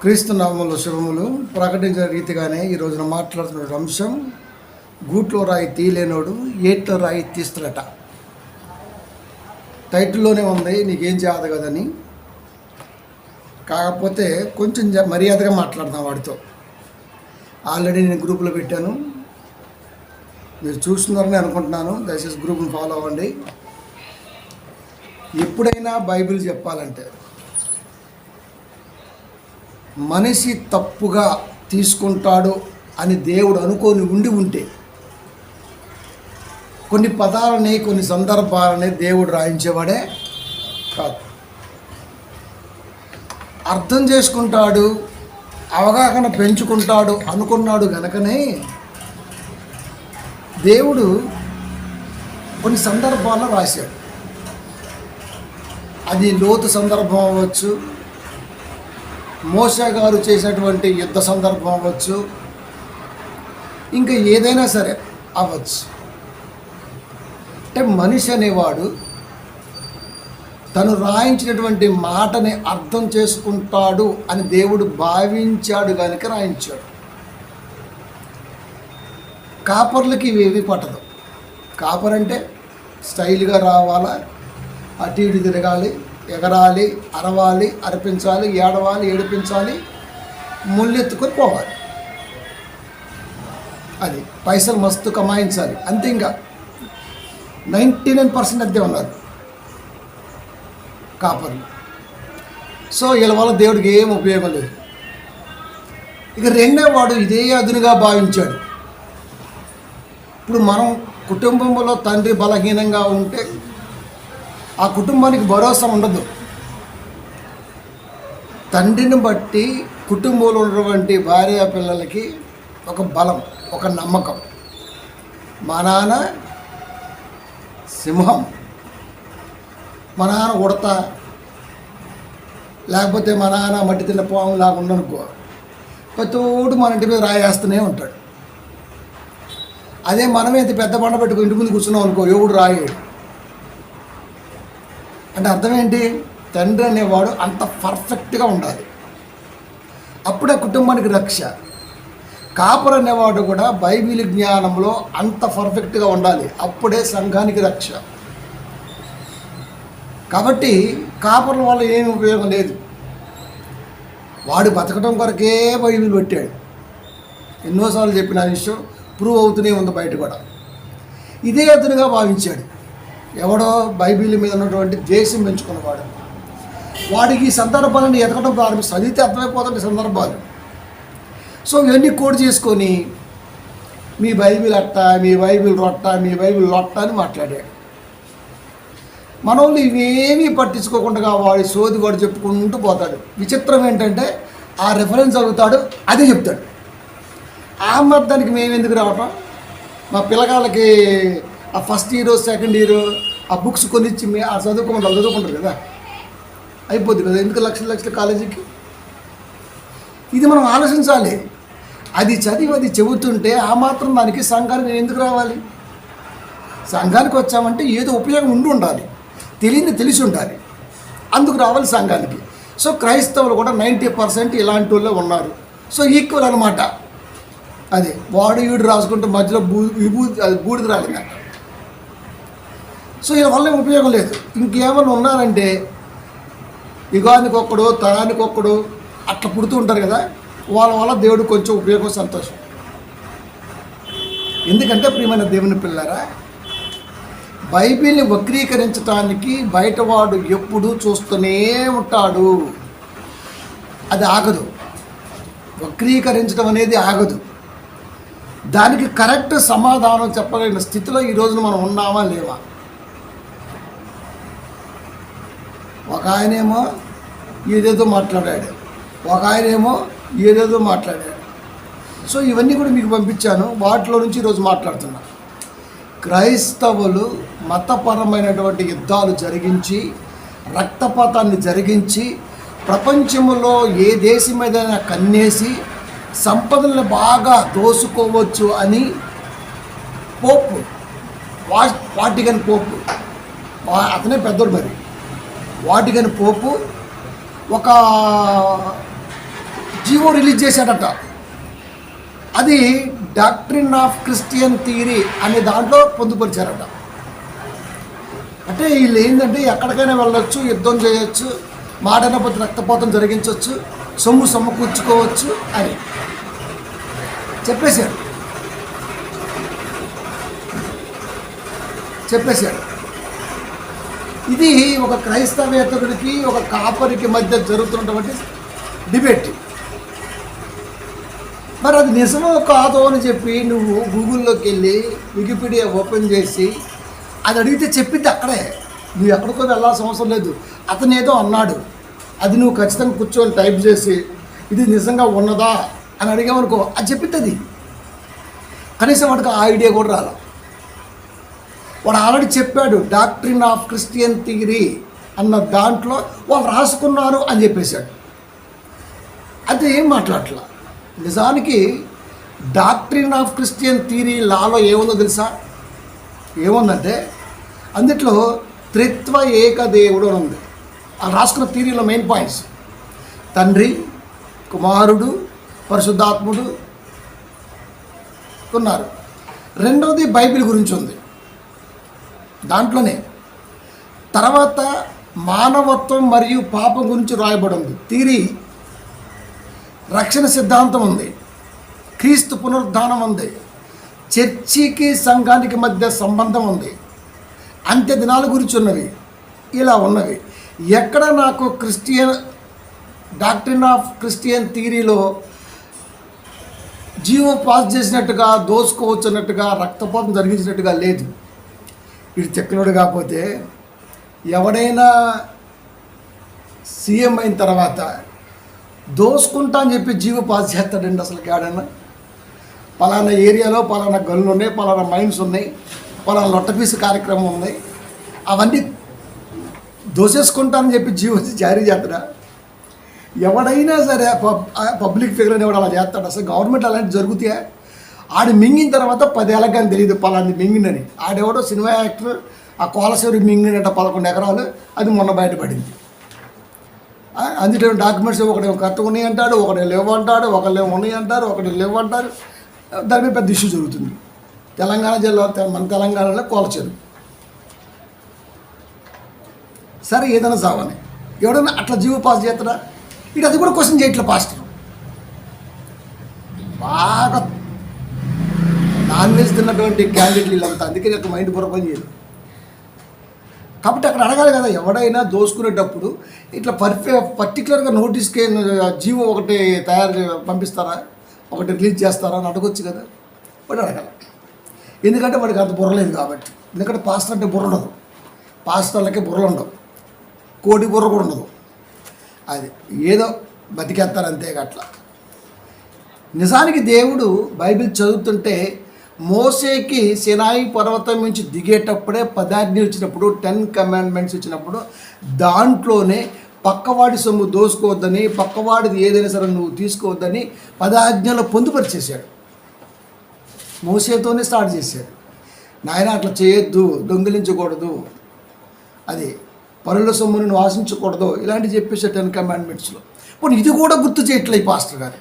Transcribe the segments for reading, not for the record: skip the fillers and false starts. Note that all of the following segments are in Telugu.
క్రీస్తు నామములో శుభములు ప్రకటించిన రీతిగానే ఈ రోజున మాట్లాడుతున్న అంశం గూట్లో రాయి తీయలేనోడు ఏట్లో రాయి తీస్తున్నట. టైటిల్లోనే ఉంది నీకేం చేయాలి కదని. కాకపోతే కొంచెం మర్యాదగా మాట్లాడతాం వాడితో. ఆల్రెడీ నేను గ్రూప్లో పెట్టాను, మీరు చూస్తున్నారని అనుకుంటున్నాను. దయచేసి గ్రూప్ని ఫాలో అవ్వండి. ఎప్పుడైనా బైబిల్ చెప్పాలంటే మనిషి తప్పుగా తీసుకుంటాడు అని దేవుడు అనుకొని ఉంటే కొన్ని పదాలని కొన్ని సందర్భాలని దేవుడు రాయించేవాడే కాదు. అర్థం చేసుకుంటాడు, అవగాహన పెంచుకుంటాడు అనుకున్నాడు గనకనే దేవుడు కొన్ని సందర్భాలను రాశాడు. అది లోతు సందర్భం అవ్వచ్చు, మోషే గారు చేసినటువంటి యుద్ధ సందర్భం అవ్వచ్చు, ఇంకా ఏదైనా సరే అవ్వచ్చు. అంటే మనిషి అనేవాడు తను రాయించినటువంటి మాటని అర్థం చేసుకుంటాడు అని దేవుడు భావించాడు కనుక రాయించాడు. కాపర్లకి ఇవేవి పట్టదు. కాపర్ అంటే స్టైల్గా రావాలా, అటు ఇటు తిరగాలి, ఎగరాలి, అరవాలి, అర్పించాలి, ఏడవాలి, ఏడిపించాలి, ముళ్ళెత్తుకొని పోవాలి. అది పైసలు మస్తు కమాయించాలి, అంతే. ఇంకా 99% అద్దె ఉన్నారు కాపర్లు. సో వీళ్ళ వల్ల దేవుడికి ఏం ఉపయోగం లేదు. ఇక రెండో వాడు ఇదే అదునుగా భావించాడు. ఇప్పుడు మనం కుటుంబంలో తండ్రి బలహీనంగా ఉంటే ఆ కుటుంబానికి భరోసా ఉండదు. తండ్రిని బట్టి కుటుంబంలో ఉన్నటువంటి భార్య పిల్లలకి ఒక బలం, ఒక నమ్మకం. మా నాన్న సింహం, మా నాన్న ఉడత, లేకపోతే మా నాన్న మట్టి తిన్న పాము లాగా ఉండనుకో, ప్రతోడు మన ఇంటి మీద రాయేస్తూనే ఉంటాడు. అదే మనమే ఇంత పెద్ద బండ పెట్టుకుని ఇంటి ముందు కూర్చున్నాం అనుకో, ఎవడు రాయేడు. అంటే అర్థం ఏంటి? తండ్రి అనేవాడు అంత పర్ఫెక్ట్గా ఉండాలి, అప్పుడే కుటుంబానికి రక్ష. కాపర్ అనేవాడు కూడా బైబిల్ జ్ఞానంలో అంత పర్ఫెక్ట్గా ఉండాలి, అప్పుడే సంఘానికి రక్ష. కాబట్టి కాపర్ల వల్ల ఏమి ఉపయోగం లేదు. వాడు బతకడం కొరకే బైబిల్ పెట్టాడు. ఎన్నోసార్లు చెప్పిన విషయం ప్రూవ్ అవుతూనే ఉంది బయట కూడా. ఇదే అతనుగా భావించాడు. ఎవడో బైబిల్ మీద ఉన్నటువంటి దేశం పెంచుకున్నవాడు. వాడికి ఈ సందర్భాలను ఎతకడం ప్రారంభిస్తాడు. చదివితే అర్థమైపోతుంది సందర్భాలు. సో ఇవన్నీ కోడ్ చేసుకొని మీ బైబిల్ అట్ట, మీ బైబిల్ రొట్ట, మీ బైబిల్ లొట్ట అని మాట్లాడాడు. మనోళ్ళు ఇవేమీ పట్టించుకోకుండా వాడి సోది వాడు చెప్పుకుంటూ పోతాడు. విచిత్రం ఏంటంటే ఆ రెఫరెన్స్ అడుగుతాడు, అదే చెప్తాడు. ఆ మర్థానికి మేము ఎందుకు రావటం? మా పిల్లగాళ్ళకి ఆ ఫస్ట్ ఇయర్ సెకండ్ ఇయర్ ఆ బుక్స్ కొనిచ్చి ఆ చదువుకుంటారు కదా, అయిపోద్ది కదా. ఎందుకు లక్షల లక్షల కాలేజీకి? ఇది మనం ఆలోచించాలి. అది చదివి అది చెబుతుంటే ఆ మాత్రం దానికి సంఘానికి నేను ఎందుకు రావాలి? సంఘానికి వచ్చామంటే ఏదో ఉపయోగం ఉండాలి, తెలిసి ఉండాలి, అందుకు రావాలి సంఘానికి. సో క్రైస్తవులు కూడా 90% ఇలాంటి వాళ్ళే ఉన్నారు. సో ఈక్వల్ అనమాట. అది వాడు వీడు రాసుకుంటే మధ్యలో బూడిద రాలిందంట. సో వీళ్ళ వల్ల ఉపయోగం లేదు. ఇంకేమైనా ఉన్నారంటే యుగానికి ఒక్కడు, తరానికి ఒక్కడు అట్లా పుడుతూ ఉంటారు కదా, వాళ్ళ వల్ల దేవుడు కొంచెం ఉపయోగం, సంతోషం. ఎందుకంటే ప్రియమైన దేవుని పిల్లరా, బైబిల్ని వక్రీకరించడానికి బయటవాడు ఎప్పుడూ చూస్తూనే ఉంటాడు. అది ఆగదు. వక్రీకరించడం అనేది ఆగదు. దానికి కరెక్ట్ సమాధానం చెప్పగలిగిన స్థితిలో ఈ రోజున మనం ఉన్నామా లేవా? ఒక ఆయనేమో ఏదేదో మాట్లాడాడు, ఒక ఆయనేమో ఏదేదో మాట్లాడాడు. సో ఇవన్నీ కూడా మీకు పంపించాను. వాటిలో నుంచి ఈరోజు మాట్లాడుతున్నా. క్రైస్తవులు మతపరమైనటువంటి యుద్ధాలు జరిగించి, రక్తపాతాన్ని జరిగించి, ప్రపంచంలో ఏ దేశం మీదైనా కన్నేసి సంపదలను బాగా దోసుకోవచ్చు అని పోపు, వాటికన్ పోపు, అతనే పెద్దోడు, మరి వాటికన్ పోపు ఒక జీవో రిలీజ్ చేశాడట. అది డాక్ట్రిన్ ఆఫ్ క్రిస్టియన్ థియరీ అనే దాంట్లో పొందుపరిచారట. అంటే వీళ్ళు ఏంటంటే ఎక్కడికైనా వెళ్ళొచ్చు, యుద్ధం చేయొచ్చు, మాడైన పొద్దు రక్తపాతం జరిగించవచ్చు, సొమ్ము సమకూర్చుకోవచ్చు అని చెప్పేశాడు. ఇది ఒక క్రైస్తవేతరుడికి ఒక కాపరికి మధ్య జరుగుతున్నటువంటి డిబేట్. మరి అది నిజమో కాదో అని చెప్పి నువ్వు గూగుల్లోకి వెళ్ళి వికీపీడియా ఓపెన్ చేసి అది అడిగితే చెప్పింది అక్కడే. నువ్వు ఎక్కడికో వెళ్ళాల్సిన అవసరం లేదు. అతను ఏదో అన్నాడు, అది నువ్వు ఖచ్చితంగా కూర్చొని టైప్ చేసి ఇది నిజంగా ఉన్నదా అని అడిగామనుకో, అది చెప్పింది. అది కనీసం వాడికి ఆ ఐడియా కూడా రాల. వాడు ఆల్రెడీ చెప్పాడు డాక్ట్రిన్ ఆఫ్ క్రిస్టియన్ థియరీ అన్న దాంట్లో వాళ్ళు రాసుకున్నారు అని చెప్పేశాడు. అది ఏం మాట్లాడట్లా. నిజానికి డాక్ట్రిన్ ఆఫ్ క్రిస్టియన్ థియరీ లాలో ఏముందో తెలుసా? ఏముందంటే అందుట్లో త్రిత్వ ఏకదేవుడు అని ఉంది. అది రాసుకున్న థియరీలో మెయిన్ పాయింట్స్ తండ్రి, కుమారుడు, పరిశుద్ధాత్ముడు ఉన్నారు. రెండవది బైబిల్ గురించి ఉంది దాంట్లోనే. తర్వాత మానవత్వం మరియు పాపం గురించి రాయబడి ఉంది థియరీ. రక్షణ సిద్ధాంతం ఉంది, క్రీస్తు పునరుద్ధానం ఉంది, చర్చికి సంఘానికి మధ్య సంబంధం ఉంది, అంత్య దినాల గురించి ఉన్నవి, ఇలా ఉన్నవి. ఎక్కడ నాకు డాక్ట్రిన్ ఆఫ్ క్రిస్టియన్ థియరీలో జీవో పాస్ చేసినట్టుగా, దోసుకోవచ్చు అన్నట్టుగా, రక్తపాతం జరిగించినట్టుగా లేదు. వీడు చెక్కలోడు కాకపోతే ఎవడైనా సీఎం అయిన తర్వాత దోసుకుంటా అని చెప్పి జీవో పాస్ చేస్తాడండి? అసలు ఏడైనా పలానా ఏరియాలో పలానా గనులు ఉన్నాయి, పలానా మైన్స్ ఉన్నాయి, పలానా లొట్టపీసు కార్యక్రమం ఉన్నాయి, అవన్నీ దోసేసుకుంటానని చెప్పి జీవో జారీ చేస్తాడా? ఎవడైనా సరే పబ్లిక్ ఫిగర్ అని ఎవడు అలా చేస్తాడు? అసలు గవర్నమెంట్ అలాంటివి జరుగుతాయా? ఆడు మింగిన తర్వాత 10 ఏళ్ళకి కానీ తెలియదు పలాంటి మింగినని. ఆడెవడో సినిమా యాక్టర్ ఆ కోలసూరి మింగినట 11 ఎకరాలు, అది మొన్న బయటపడింది. అందులో డాక్యుమెంట్స్ ఒకటేమో కరెక్ట్గా ఉన్నాయి అంటాడు, ఒకటే లేవు అంటాడు, ఒకళ్ళేమో ఉన్నాయి అంటారు, ఒకటి లేవు అంటారు. దాని మీద పెద్ద ఇష్యూ జరుగుతుంది. తెలంగాణ జిల్లా, మన తెలంగాణలో కోలచేరు. సరే ఏదైనా సావని ఎవడైనా అట్లా జీవో పాస్ చేస్తాడా? ఇటు అది కూడా క్వశ్చన్ చేయట్లే పాస్టర్. బాగా నాన్ వెజ్ తిన్నటువంటి క్యాండిడేట్లు వీళ్ళంతా, అందుకే నాకు మైండ్ పొరపని చేయదు. కాబట్టి అక్కడ అడగాలి కదా, ఎవడైనా దోసుకునేటప్పుడు ఇట్లా పర్టికులర్గా నోటీస్కి జీవో ఒకటి పంపిస్తారా, ఒకటి రిలీజ్ చేస్తారా అని అడగొచ్చు కదా. వాడు అడగాలి. ఎందుకంటే వాడికి అంత బుర్రలేదు కాబట్టి. ఎందుకంటే పాస్టర్ అంటే బుర్ర ఉండదు, పాస్టర్లకి బుర్రలు ఉండవు, కోడి బుర్ర కూడా ఉండదు. అది ఏదో బతికేస్తారు అంతే. అట్లా నిజానికి దేవుడు బైబిల్ చదువుతుంటే మోసేకి సినాయి పర్వతం నుంచి దిగేటప్పుడే 10 ఆజ్ఞలు ఇచ్చినప్పుడు, 10 కమాండ్మెంట్స్ ఇచ్చినప్పుడు దాంట్లోనే పక్కవాడి సొమ్ము దోసుకోవద్దని, పక్కవాడిది ఏదైనా సరే నువ్వు తీసుకోవద్దని 10 ఆజ్ఞలు పొందుపరిచేశాడు. మోసేతోనే స్టార్ట్ చేశాడు. నాయన అట్లా చేయొద్దు, దొంగిలించకూడదు, అది పరుల సొమ్మును నువ్వు ఆశించకూడదు, ఇలాంటివి చెప్పేసాడు 10 కమాండ్మెంట్స్లో. పోనీ ఇది కూడా గుర్తు చేయట్లేదు పాస్టర్ గారు.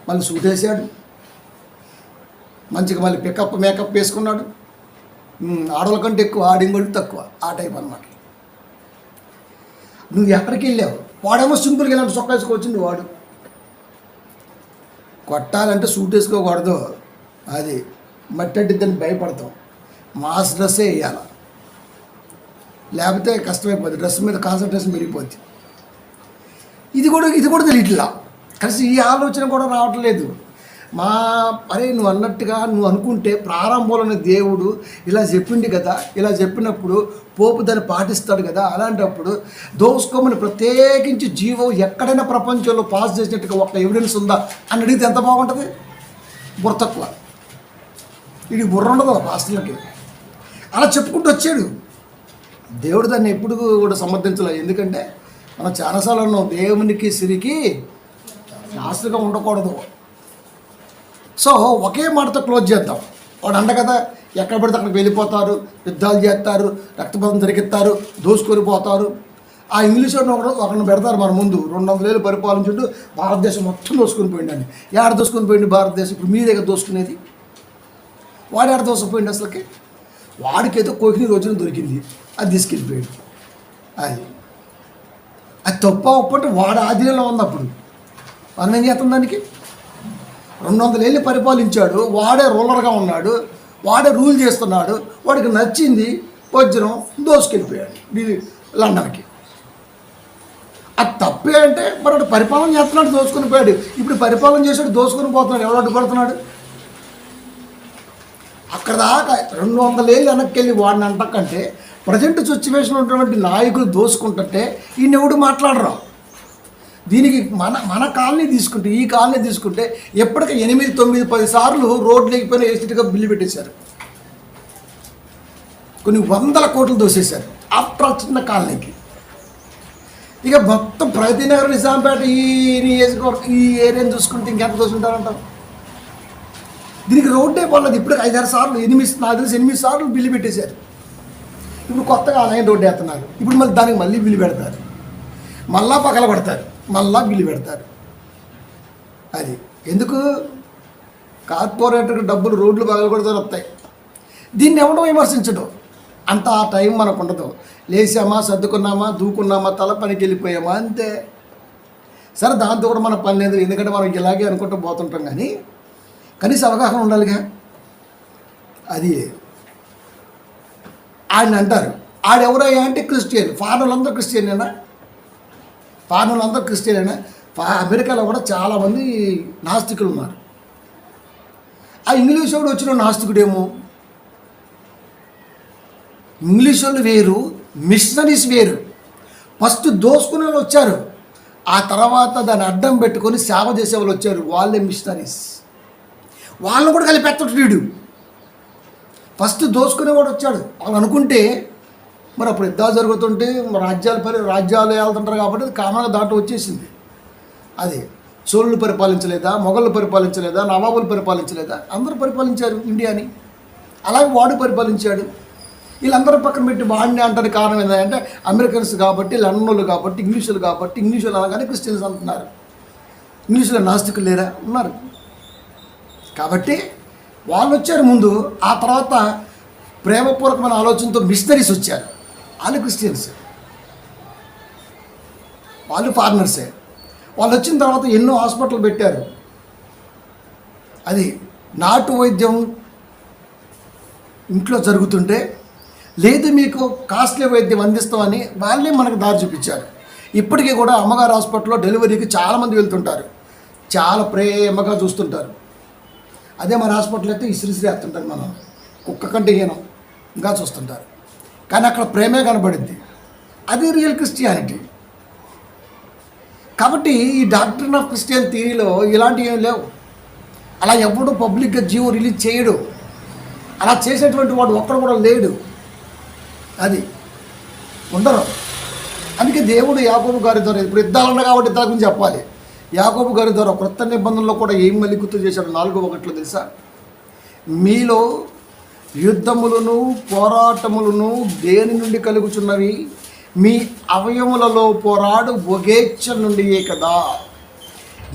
మళ్ళీ సూటేసాడు, మంచిగా మళ్ళీ మేకప్ వేసుకున్నాడు. ఆడవాళ్ళ కంటే ఎక్కువ, ఆడింగోళ్ళు తక్కువ, ఆ టైప్ అన్నమాట. నువ్వు ఎక్కడికి వెళ్ళావు? వాడేమో సింపుల్గా ఇలాంటి చొక్కా వేసుకోవచ్చింది. వాడు కొట్టాలంటే సూట్ వేసుకోకూడదు, అది మట్టి దాన్ని భయపడతాం, మాస్ డ్రెస్సే వేయాలి, లేకపోతే కష్టమైపోద్ది, డ్రెస్ మీద కాన్సన్ట్రేషన్ పెరిగిపోద్ది. ఇది కూడా తెలియట్లా. కలిసి ఈ ఆలోచన కూడా రావట్లేదు. అరే నువ్వు అన్నట్టుగా నువ్వు అనుకుంటే ప్రారంభంలోనే దేవుడు ఇలా చెప్పింది కదా, ఇలా చెప్పినప్పుడు పోపు దాన్ని పాటిస్తాడు కదా. అలాంటప్పుడు దోసుకోమని ప్రత్యేకించి జీవో ఎక్కడైనా ప్రపంచంలో పాస్ చేసినట్టుగా ఒక ఎవిడెన్స్ ఉందా అని అడిగితే ఎంత బాగుంటుంది? బుర్ర తక్కువ. ఇది బుర్ర ఉండదు పాస్టర్లకి. అలా చెప్పుకుంటూ వచ్చాడు. దేవుడు దాన్ని ఎప్పుడు కూడా సమర్థించలేదు. ఎందుకంటే మనం చాలాసార్లు ఉన్నాం, దేవునికి సిరికి శాస్త్రంగా ఉండకూడదు. సో ఒకే మాటతో క్లోజ్ చేద్దాం. వాడు అంట కదా, ఎక్కడ పడితే అక్కడికి వెళ్ళిపోతారు, యుద్ధాలు చేస్తారు, రక్తపాతం జరిగిస్తారు, దోసుకొని పోతారు. ఆ ఇంగ్లీష్ ఒకరిని పెడతారు మన ముందు 200 ఏళ్ళు పరిపాలించుంటూ భారతదేశం మొత్తం దోసుకొని పోయిండని. ఏడ దోసుకొని పోయింది భారతదేశం? ఇప్పుడు మీ దగ్గర దోసుకునేది వాడు ఏడ దోసుకుపోయింది అసలుకి? వాడికైతే కోహిని రోజున దొరికింది, అది తీసుకెళ్ళిపోయాడు. అది తప్ప ఒప్పంటే వాడు ఆధీనంలో ఉంది. అప్పుడు మనం ఏం చేస్తాం? దానికి 200 ఏళ్ళు పరిపాలించాడు, వాడే రూలర్గా ఉన్నాడు, వాడే రూల్ చేస్తున్నాడు, వాడికి నచ్చింది వజ్రం దోసుకెళ్ళిపోయాడు లండన్కి. అది తప్పే అంటే మరి వాడు పరిపాలన చేస్తున్నాడు, దోసుకొని పోయాడు. ఇప్పుడు పరిపాలన చేసాడు, దోసుకొని పోతున్నాడు, ఎవడు అడ్డుపడుతున్నాడు? అక్కడ దాకా 200 ఏళ్ళు వెనక్కి వెళ్ళి వాడిని అంటకంటే ప్రజెంట్ సిచ్యువేషన్ ఉన్నటువంటి నాయకులు దోసుకుంటుంటే ఈయన ఎవడు మాట్లాడరు. దీనికి మన కాలనీ తీసుకుంటే, ఈ కాలనీ తీసుకుంటే ఎప్పటికీ 8, 9, 10 సార్లు రోడ్లు లేకపోయినా ఏసీటీగా బిల్లు పెట్టేశారు. కొన్ని 100 కోట్లు దోసేశారు ఆఫ్టర్ చిన్న కాలనీకి. ఇక మొత్తం ప్రగతి నగర్, నిజాంపేట, ఈ నియోజకవర్గం, ఈ ఏరియాని చూసుకుంటే ఇంకెంత దోసుకుంటారంటారు? దీనికి రోడ్డే పడలేదు. ఇప్పుడు 5-6 సార్లు, 8 సార్లు బిల్లు పెట్టేశారు. ఇప్పుడు కొత్తగా ఆన్లైన్ రోడ్డు వేస్తున్నారు. ఇప్పుడు మళ్ళీ దానికి మళ్ళీ బిల్లు పెడతారు, మళ్ళా పగల పడతారు, మళ్ళా బిల్లు పెడతారు. అది ఎందుకు? కార్పొరేటర్ డబ్బులు రోడ్లు పగల కొడతారు వస్తాయి. దీన్ని ఎవడో విమర్శించడం అంత ఆ టైం మనకు ఉండదు. లేచామా, సర్దుకున్నామా, దూకున్నామా, తల పనికి వెళ్ళిపోయామా, అంతే. సరే, దాంతో కూడా మన పని లేదు, ఎందుకంటే మనం ఇలాగే అనుకుంటూ పోతుంటాం. కానీ కనీస అవగాహన ఉండాలిగా. అది ఆయన అంటారు, ఆడెవరయ్యా అంటే క్రిస్టియన్. ఫారెన్లందరూ క్రిస్టియనేనా? ఫారెన్లందరూ క్రిస్టియనేనా? అమెరికాలో కూడా చాలామంది నాస్తికులు ఉన్నారు. ఆ ఇంగ్లీష్ వాడు వచ్చిన నాస్తికుడేమో. ఇంగ్లీష్ వాళ్ళు వేరు, మిషనరీస్ వేరు. ఫస్ట్ దోసుకునే వాళ్ళు వచ్చారు, ఆ తర్వాత దాన్ని అడ్డం పెట్టుకొని సేవ చేసేవాళ్ళు వచ్చారు, వాళ్ళే మిషనరీస్. వాళ్ళని కూడా కలిపెట్టడు వీడు. ఫస్ట్ దోసుకునేవాడు వచ్చాడు. వాళ్ళు అనుకుంటే మరి అప్పుడు యుద్ధాలు జరుగుతుంటే రాజ్యాలు వెళ్తుంటారు కాబట్టి అది కామన్గా దాంట్లో వచ్చేసింది. అది చోళులు పరిపాలించలేదా, మొఘళ్ళు పరిపాలించలేదా, నవాబులు పరిపాలించలేదా? అందరూ పరిపాలించారు ఇండియాని. అలాగే వాడు పరిపాలించాడు. వీళ్ళందరూ పక్కన పెట్టి వాడిని అంటారు. కారణం ఏంటంటే అమెరికన్స్ కాబట్టి, లండన్లు కాబట్టి, ఇంగ్లీషులు కాబట్టి. ఇంగ్లీషులు అనగానే క్రిస్టియన్స్ అంటున్నారు. ఇంగ్లీషులో నాస్తికులు లేరా? ఉన్నారు. కాబట్టి వాళ్ళు వచ్చారు ముందు. ఆ తర్వాత ప్రేమపూర్వకమైన ఆలోచనతో మిషనరీస్ వచ్చారు. వాళ్ళు క్రిస్టియన్స్, వాళ్ళు ఫారినర్సే. వాళ్ళు వచ్చిన తర్వాత ఎన్నో హాస్పిటల్ పెట్టారు. అది నాటు వైద్యం ఇంట్లో జరుగుతుంటే, లేదు మీకు కాస్ట్లీ వైద్యం అందిస్తామని వాళ్ళే మనకు దారి చూపించారు. ఇప్పటికీ కూడా అమ్మగారు హాస్పిటల్లో డెలివరీకి చాలామంది వెళ్తుంటారు, చాలా ప్రేమగా చూస్తుంటారు. అదే మన హాస్పిటల్ అయితే ఇసిరిసిరి వేస్తుంటారు, మనం కుక్క కంటే హీనంగా చూస్తుంటారు. కానీ అక్కడ ప్రేమే కనబడింది. అది రియల్ క్రిస్టియానిటీ. కాబట్టి ఈ డాక్టర్ ఆఫ్ క్రిస్టియన్ థియరీలో ఇలాంటివి ఏం లేవు. అలా ఎవడు పబ్లిక్గా జీవో రిలీజ్ చేయడు. అలా చేసేటువంటి వాడు ఒక్కడు కూడా లేడు. అది ఉండరు. అందుకే దేవుడు యాకోబు గారి ద్వారా, ఇప్పుడు యుద్ధాలు కాబట్టి యుద్ధాల గురించి చెప్పాలి. యాకోబు గారి ద్వారా క్రొత్త నిబంధనలో కూడా ఏం మళ్ళీ గుర్తు చేశాడు? 4:1 తెలుసా? మీలో యుద్ధములను పోరాటములను దేని నుండి కలుగుచున్నవి? మీ అవయములలో పోరాడు భోగేచ్ఛ నుండియే కదా.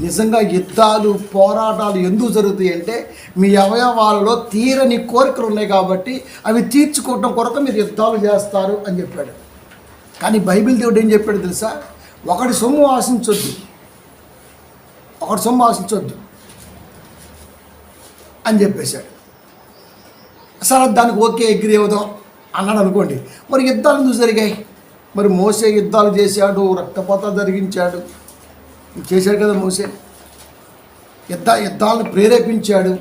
నిజంగా యుద్ధాలు పోరాటాలు ఎందుకు జరుగుతాయి అంటే మీ అవయవాలలో తీరని కోరికలు ఉన్నాయి కాబట్టి అవి తీర్చుకోవటం కొరకు మీరు యుద్ధాలు చేస్తారు అని చెప్పాడు. కానీ బైబిల్ దేవుడు ఏం చెప్పాడు తెలుసా? ఒకటి సొమ్ము ఆశించొద్దు అని చెప్పేశాడు. సరే, దానికి ఓకే అగ్రి అవుదాం అన్నాడు అనుకోండి. మరి యుద్ధాలు ఎందుకు జరిగాయి? మరి మోసే యుద్ధాలు చేశాడు, రక్తపాతాలు జరిగించాడు, చేశాడు కదా మోసే. యుద్ధాలను ప్రేరేపించాడు.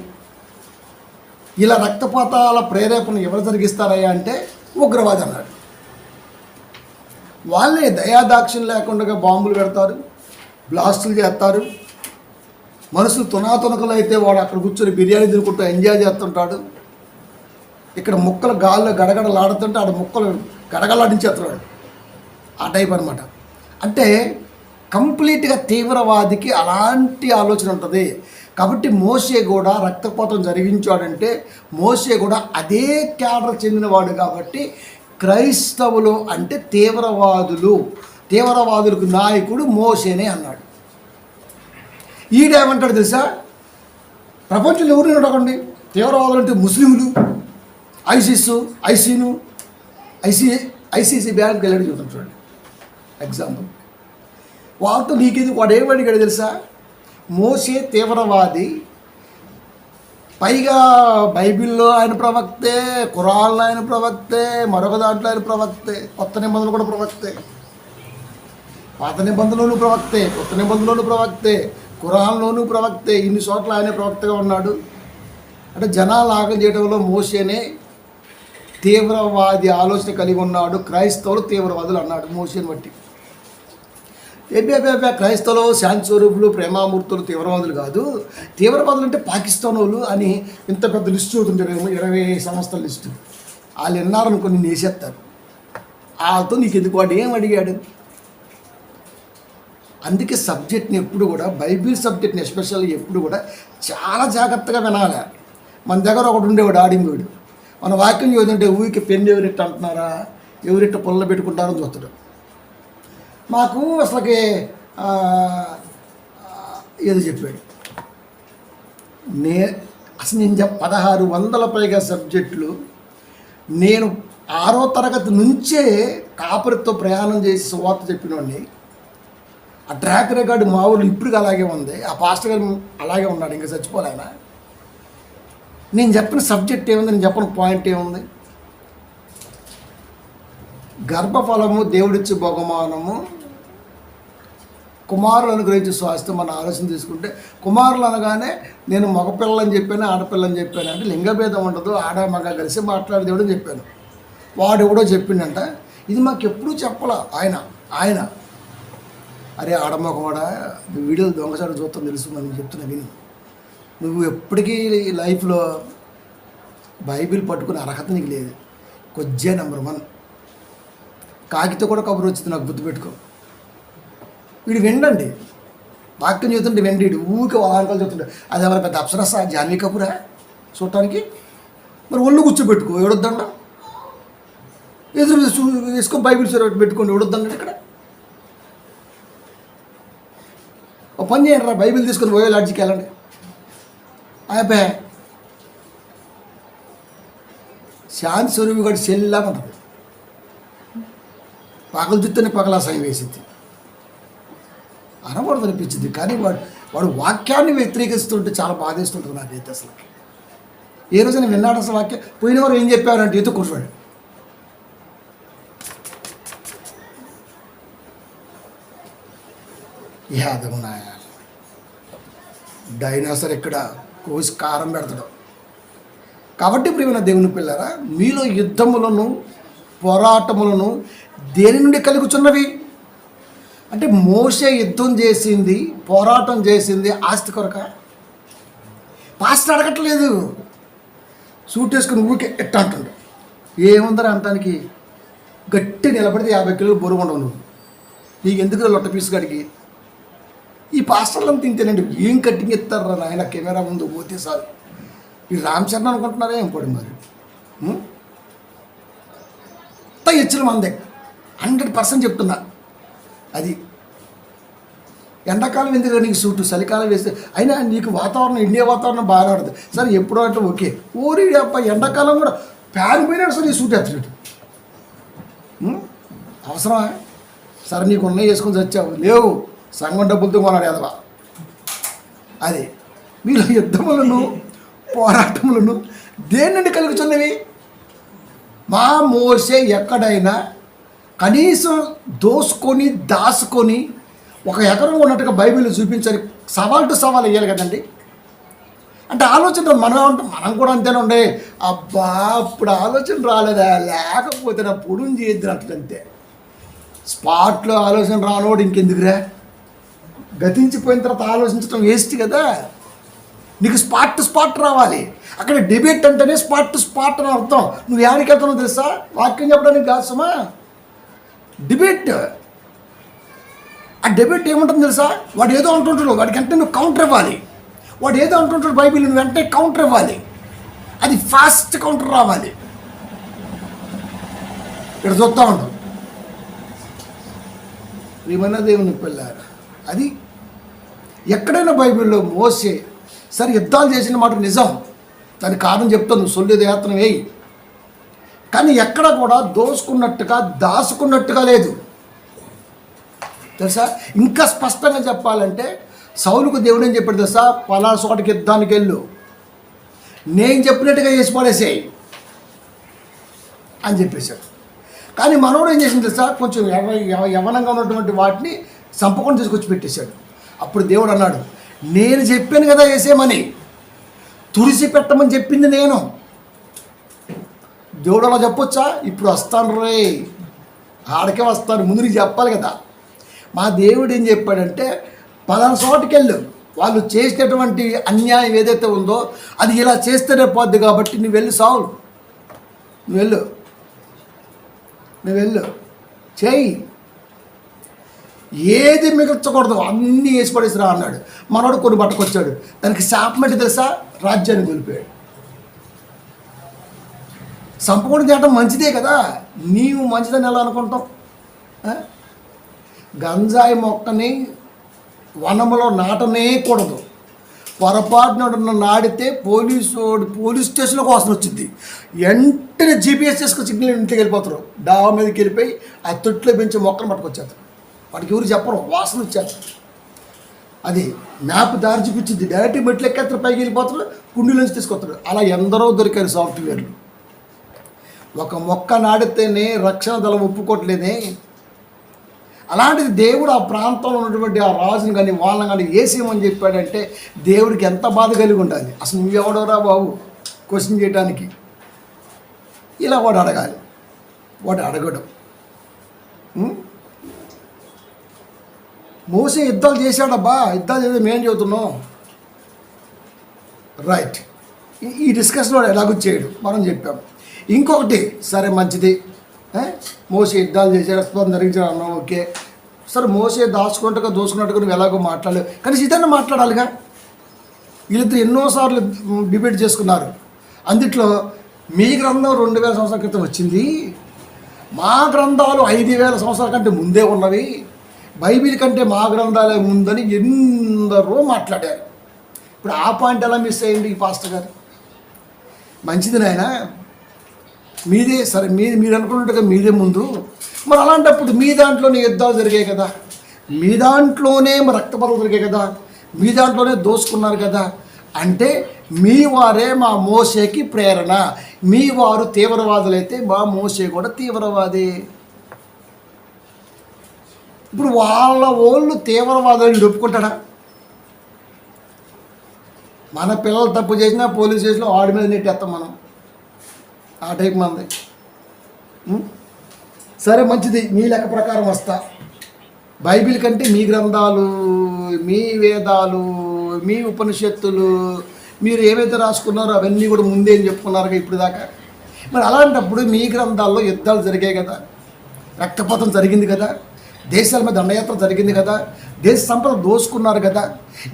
ఇలా రక్తపాతాల ప్రేరేపణ ఎవరు జరిగిస్తారయ్యా అంటే ఉగ్రవాది అన్నాడు. వాళ్ళే దయాదాక్షిణ్యం లేకుండా బాంబులు పెడతారు, బ్లాస్టులు చేస్తారు. మనుషులు తునాతునకలు అయితే వాడు అక్కడ కూర్చొని బిర్యానీ తినుకుంటూ ఎంజాయ్ చేస్తుంటాడు. ఇక్కడ ముక్కలు గాల్లో గడగడలాడుతుంటే ఆడ ముక్కలు గడగలాడించేస్తున్నాడు. ఆ టైప్ అనమాట. అంటే కంప్లీట్గా తీవ్రవాదికి అలాంటి ఆలోచన ఉంటుంది. కాబట్టి మోషే కూడా రక్తపాతం జరిగించాడంటే మోషే కూడా అదే క్యాడర్ చెందినవాడు. కాబట్టి క్రైస్తవులు అంటే తీవ్రవాదులు, తీవ్రవాదులకు నాయకుడు మోషేనే అన్నాడు. ఈడేమంటాడు తెలుసా, ప్రపంచంలో ఎవరు అడగండి, తీవ్రవాదులు అంటే ముస్లింలు, ఐసీసీ బ్యాంక్ వెళ్ళాడు చూద్దాం చూడండి ఎగ్జాంపుల్. వాళ్ళతో నీకెందుకు, వాడు ఏమడిగాడు తెలుసా, మోషే తీవ్రవాది, పైగా బైబిల్లో ఆయన ప్రవక్తే, ఖురాన్లో ఆయన ప్రవక్తే, మరొక దాంట్లో ఆయన ప్రవక్తే, కొత్త నిబంధనలు కూడా ప్రవక్తే, పాత నిబంధనలోనూ ప్రవక్తే, కొత్త నిబంధనలోనూ ప్రవక్తే, ఖురాన్లోనూ ప్రవక్తే, ఇన్ని చోట్ల ఆయన ప్రవక్తగా ఉన్నాడు. అంటే జనాలు ఆగం చేయడంలో మోషేనే తీవ్రవాది ఆలోచన కలిగి ఉన్నాడు. క్రైస్తవులు తీవ్రవాదులు అన్నాడు మోషేని బట్టి. క్రైస్తవులు శాంతి స్వరూపులు, ప్రేమామూర్తులు తీవ్రవాదులు కాదు, తీవ్రవాదులు అంటే పాకిస్తాన్ వాళ్ళు అని ఇంత పెద్ద లిస్టు చదువుతుంటారు, 20 సంవత్సరాల లిస్టు. వాళ్ళు విన్నారనుకో నిన్ను వేసేస్తారు. వాళ్ళతో నీకు ఎందుకు, వాడు ఏం అడిగాడు. అందుకే సబ్జెక్ట్ని ఎప్పుడు కూడా, బైబిల్ సబ్జెక్ట్ని ఎస్పెషల్లీ ఎప్పుడు కూడా చాలా జాగ్రత్తగా వినాలి. మన దగ్గర ఒకటి ఉండేవాడు ఆడింగోడు, మన వాక్యం చదువుతుంటే ఊరికి పెన్ను ఎవరిట్ట అంటున్నారా, ఎవరిట్ట పొల్ల పెట్టుకుంటారని చూస్తాడు. మాకు అసలుకి ఏదో చెప్పాడు, నేను 1600 పైగా సబ్జెక్టులు నేను 6వ తరగతి నుంచే కాపరితో ప్రయాణం చేసి సువార్త చెప్పినోడిని. ఆ ట్రాక్ రికార్డు మా ఊళ్ళు ఇప్పటికి అలాగే ఉంది. ఆ పాస్టర్ గారు అలాగే ఉన్నాడు, ఇంకా చచ్చిపోలేనా. నేను చెప్పిన సబ్జెక్ట్ ఏముంది, నేను చెప్పిన పాయింట్ ఏముంది, గర్భఫలము దేవుడిచ్చే బహుమానము, కుమారులు అనుగ్రహించే స్వాస్థ్యం. మన ఆలోచన తీసుకుంటే కుమారులు అనగానే నేను మగపిల్లలని చెప్పాను, ఆడపిల్లని చెప్పాను, అంటే లింగభేదం ఉండదు, ఆడ మగ కలిసి మాట్లాడే దేవుడు చెప్పాను. వాడు ఎవడో చెప్పిండంట, ఇది మాకు ఎప్పుడూ చెప్పలా ఆయన అరే ఆడమొకవాడా, వీడియోలు దొంగసారి చూస్తాం తెలుసు, మనం చెప్తున్నా విని. నువ్వు ఎప్పటికీ లైఫ్లో బైబిల్ పట్టుకునే అర్హత నీకు లేదు. కొద్దిగా నెంబర్ 1 కాకితో కూడా కబురు వచ్చింది, నాకు గుర్తుపెట్టుకో. వీడు విండండి, వాక్యం చెబుతుంటే వెండి, ఊరికే వాహనాలు చెప్తుంటే అది ఎవరు పెద్ద అప్సరస జాన్వీ కపూరా చూడటానికి. మరి ఒళ్ళు కూర్చోబెట్టుకో, ఎవడొద్దండ, ఎదురు వేసుకో, బైబిల్ సర్వెట్ పెట్టుకోండి, ఎవడొద్దండి. ఇక్కడ ఒక పని చేయండి రా, బైబిల్ తీసుకొని పోయే లాడ్జికి వెళ్ళండి. అయిపోయా శాంతి స్వరూపి కూడా చెల్లాగా ఉంటుంది, పగలు చూస్తేనే పగలాసాయం వేసింది, అనకూడదు అనిపించింది. కానీ వాడు వాక్యాన్ని వ్యతిరేకిస్తుంటే చాలా బాధేస్తుంటుంది నాకైతే. అసలు ఏ రోజు నేను విన్నాడు అసలు వాక్యం, పోయిన వారు ఏం చెప్పారంటే ఎత్తు కూర్చోడు. యాదవునాయ డైనాసర్ ఇక్కడ కోసి కారం పెడతాడు. కాబట్టి ప్రియమైన దేవుని పిల్లరా, మీలో యుద్ధములను పోరాటములను దేని నుండి కలుగుచున్నవి అంటే, మోషే యుద్ధం చేసింది, పోరాటం చేసింది ఆస్తి కొరక. పాస్టర్ అడగట్లేదు, సూట్ వేసుకుని ఊరికే ఎట్ట అంటుండు. ఏముందని అంటానికి, గట్టి నిలబడితే 50 కిలోలు బరువు ఉండవు నువ్వు, నీకు ఎందుకు లొట్ట పీసు గడికి. ఈ పాస్టర్లను తింటేనండి ఏం కట్టింగ్ ఎత్తారా నాయన, కెమెరా ముందు పోతే సార్. ఈ రామ్ చరణ్ అనుకుంటున్నారా ఏం పడి మరి హెచ్చల మందే 100% చెప్తున్నా. అది ఎండాకాలం ఎందుకు నీకు సూటు, చలికాలం వేస్తే అయినా నీకు వాతావరణం, ఇండియా వాతావరణం బాగా ఆడుతుంది సరే, ఎప్పుడో అంటే ఓకే. ఊరి అప్ప ఎండాకాలం కూడా ఫ్యాన్ పోయినాడు సార్, ఈ సూట్ ఎత్తలేడు, అవసరమా? సరే నీకు ఉన్నాయి వేసుకొని చచ్చావు, లేవు సంఘం డబ్బులతో కొన్నాడు ఎదవా. అది మీరు యుద్ధములను పోరాటములను దేని నుండి కలుగుతున్నవి. మా మోసే ఎక్కడైనా కనీసం దోసుకొని దాచుకొని 1 ఎకరం ఉన్నట్టుగా బైబిల్ చూపించని సవాల్ టు సవాల్ వేయాలి కదండి. అంటే ఆలోచన మనం కూడా అంతేనే ఉండే, అబ్బా ఇప్పుడు ఆలోచన రాలేదా, లేకపోతే నా పొడుం చేయొద్దు అంతే. స్పాట్లో ఆలోచన రానోడు ఇంకెందుకురా, గతించిపోయిన తర్వాత ఆలోచించడం వేస్ట్ కదా. నీకు స్పాట్ టు స్పాట్ రావాలి. అక్కడ డిబేట్ అంటేనే స్పాట్ టు స్పాట్ అని అర్థం. నువ్వు ఎవరికి వెళ్తున్నావు తెలుసా, వాక్యం చెప్పడానికి కాదు సుమా, డిబేట్. ఆ డిబేట్ ఏముంటుంది తెలుసా, వాడు ఏదో అంటుంటాడు, వాడికి వెంటనే నువ్వు కౌంటర్ ఇవ్వాలి. వాడు ఏదో అంటుంటాడు బైబిల్, నువ్వు వెంటనే కౌంటర్ ఇవ్వాలి. అది ఫాస్ట్ కౌంటర్ రావాలి. ఇక్కడ చూస్తూ ఉంటాం ప్రియమైన దేవుని పిల్లారు, అది ఎక్కడైనా బైబిల్లో మోసే సరే యుద్ధాలు చేసిన మాట నిజం, దానికి కారణం చెప్తాను, సొల్లు యాత్ర వేయి, కానీ ఎక్కడ కూడా దోసుకున్నట్టుగా దాచుకున్నట్టుగా లేదు తెలుసా. ఇంకా స్పష్టంగా చెప్పాలంటే సౌలుకు దేవుడు ఏం చెప్పాడు తెలుసా, పలానా చోటకి యుద్ధానికి వెళ్ళు, నేను చెప్పినట్టుగా చేసి పడేసేయి అని చెప్పేశాడు. కానీ మనోడు ఏం చేసింది తెలుసా, కొంచెం యవనంగా ఉన్నటువంటి వాటిని చంపకుండా తీసుకొచ్చి పెట్టేశాడు. అప్పుడు దేవుడు అన్నాడు, నేను చెప్పాను కదా వేసేమని, తుడిసి పెట్టమని చెప్పింది నేను. దేవుడు అలా చెప్పొచ్చా, ఇప్పుడు వస్తాను రే, ఆడకే వస్తాను, ముందు నీకు చెప్పాలి కదా. మా దేవుడు ఏం చెప్పాడంటే పలానా చోటుకి వెళ్ళు, వాళ్ళు చేసినటువంటి అన్యాయం ఏదైతే ఉందో అది ఇలా చేస్తేనే పోద్ది, కాబట్టి నువ్వు వెళ్ళు సౌలు, నువ్వు వెళ్ళు చేయి, ఏది మిగల్చకూడదు అన్నీ వేసి పడేసిరా అన్నాడు. మనోడు కొన్ని పట్టుకొచ్చాడు, దానికి శాపమేంటి తెలుసా, రాజ్యాన్ని కోల్పోయాడు. సంపూర్ణ చేయడం మంచిదే కదా, నీవు మంచిదని ఎలా అనుకుంటావు. గంజాయి మొక్కని వనములో నాటనే కూడదు, పొరపాటున నాడితే పోలీస్ స్టేషన్లోకి వాసన వచ్చింది, వెంటనే జీపీఎస్ చేసుకుని సిగ్నల్ ఇంటికి వెళ్ళిపోతారు, డాబా మీదకి వెళ్ళిపోయి ఆ తొట్టులో పెంచి మొక్కలు పట్టుకొచ్చేస్తారు. వాడికి ఎవరు చెప్పరు, వాసన వచ్చేస్తారు. అది మ్యాప్ దారి చూపించింది, డైరెక్ట్ మెట్లు ఎక్కేస్తారు, పైకి వెళ్ళిపోతారు, కుండీలోంచి తీసుకొస్తారు. అలా ఎందరో దొరికారు సాఫ్ట్వేర్లు. ఒక మొక్క నాడితేనే రక్షణ దళం ఒప్పుకోవట్లేదే, అలాంటిది దేవుడు ఆ ప్రాంతంలో ఉన్నటువంటి ఆ రాజుని కానీ వాళ్ళని కానీ వేసేయమని చెప్పాడంటే దేవుడికి ఎంత బాధ కలిగి ఉండాలి. అసలు నువ్వెవడోరా బాబు క్వశ్చన్ చేయడానికి. ఇలా వాడు అడగాలి, వాడు అడగడం. మోసే యుద్ధాలు చేశాడబ్బా, యుద్ధాలు చేస్తే మేం చెబుతున్నాం రైట్. ఈ డిస్కషన్ వాడు ఎలాగో చేయడు, మనం చెప్పాం. ఇంకొకటి సరే మంచిది, మోసే యుద్ధాలు చేశాడు, అస్తం ధరించాడు అన్నాం, ఓకే. సరే మోసే దాచుకుంటగా దోసుకున్నట్టుగా నువ్వు ఎలాగో మాట్లాడలేవు, కానీ ఇదన్నా మాట్లాడాలిగా. వీళ్ళిద్దరు ఎన్నోసార్లు డిబేట్ చేసుకున్నారు. అందుట్లో మీ గ్రంథం 2000 సంవత్సరాల క్రితం వచ్చింది, మా గ్రంథాలు 5000 సంవత్సరాల కంటే ముందే ఉన్నవి, బైబిల్ కంటే మా గ్రంథాలే ముందని ఎందరో మాట్లాడారు. ఇప్పుడు ఆ పాయింట్ ఎలా మిస్ అయ్యింది ఈ పాస్టర్ గారు. మంచిది నాయన, మీదే సరే, మీరు అనుకున్నట్టుగా మీదే ముందు. మరి అలాంటప్పుడు మీ దాంట్లోనే యుద్ధాలు జరిగాయి కదా, మీ దాంట్లోనే రక్తపాతాలు జరిగాయి కదా, మీ దాంట్లోనే దోసుకున్నారు కదా, అంటే మీ వారే మా మోసేకి ప్రేరణ. మీ వారు తీవ్రవాదులైతే మా మోసే కూడా తీవ్రవాదే. ఇప్పుడు వాళ్ళు తీవ్రవాదులు ఒప్పుకుంటాడా? మన పిల్లలు తప్పు చేసినా పోలీస్ స్టేషన్లో వాడి మీద నెట్టేస్తాం మనం, ఆ టైప్ మంది. సరే మంచిది, మీ లెక్క ప్రకారం వస్తా. బైబిల్ కంటే మీ గ్రంథాలు, మీ వేదాలు, మీ ఉపనిషత్తులు, మీరు ఏవైతే రాసుకున్నారో అవన్నీ కూడా ముందే చెప్పుకున్నారు ఇప్పుడు దాకా. మరి అలాంటప్పుడు మీ గ్రంథాల్లో యుద్ధాలు జరిగాయి కదా, రక్తపాతం జరిగింది కదా, దేశాల మీద దండయాత్ర జరిగింది కదా, దేశ సంపద దోసుకున్నారు కదా,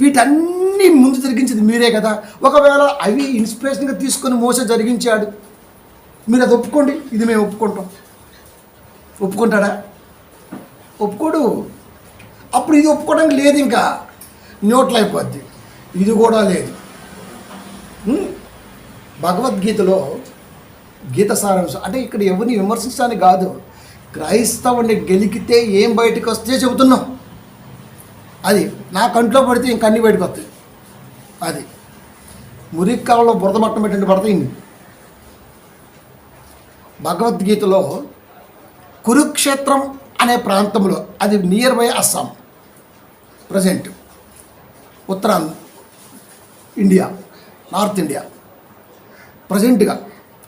వీటన్నీ ముందు జరిగించేది మీరే కదా. ఒకవేళ అవి ఇన్స్పిరేషన్గా తీసుకొని మోసే జరిగించాడు, మీరు అది ఒప్పుకోండి, ఇది మేము ఒప్పుకుంటాం. ఒప్పుకుంటాడా? ఒప్పుకోడు. అప్పుడు ఇది ఒప్పుకోవడానికి లేదు, ఇంకా నోట్లు అయిపోద్ది. ఇది కూడా లేదు. భగవద్గీతలో గీత సారాంశం అంటే ఇక్కడ ఎవరిని విమర్శించడానికి కాదు, క్రైస్తవుని గెలికితే ఏం బయటకు వస్తే చెబుతున్నాం. అది నా కంట్లో పడితే ఇంక అన్నీ బయటకు వస్తాయి. అది మురిక్కాలలో బురద మట్టం పెట్టండి పడతాయి. భగవద్గీతలో కురుక్షేత్రం అనే ప్రాంతంలో, అది near by Assam, present Uttarandhra India, north India ప్రజెంట్గా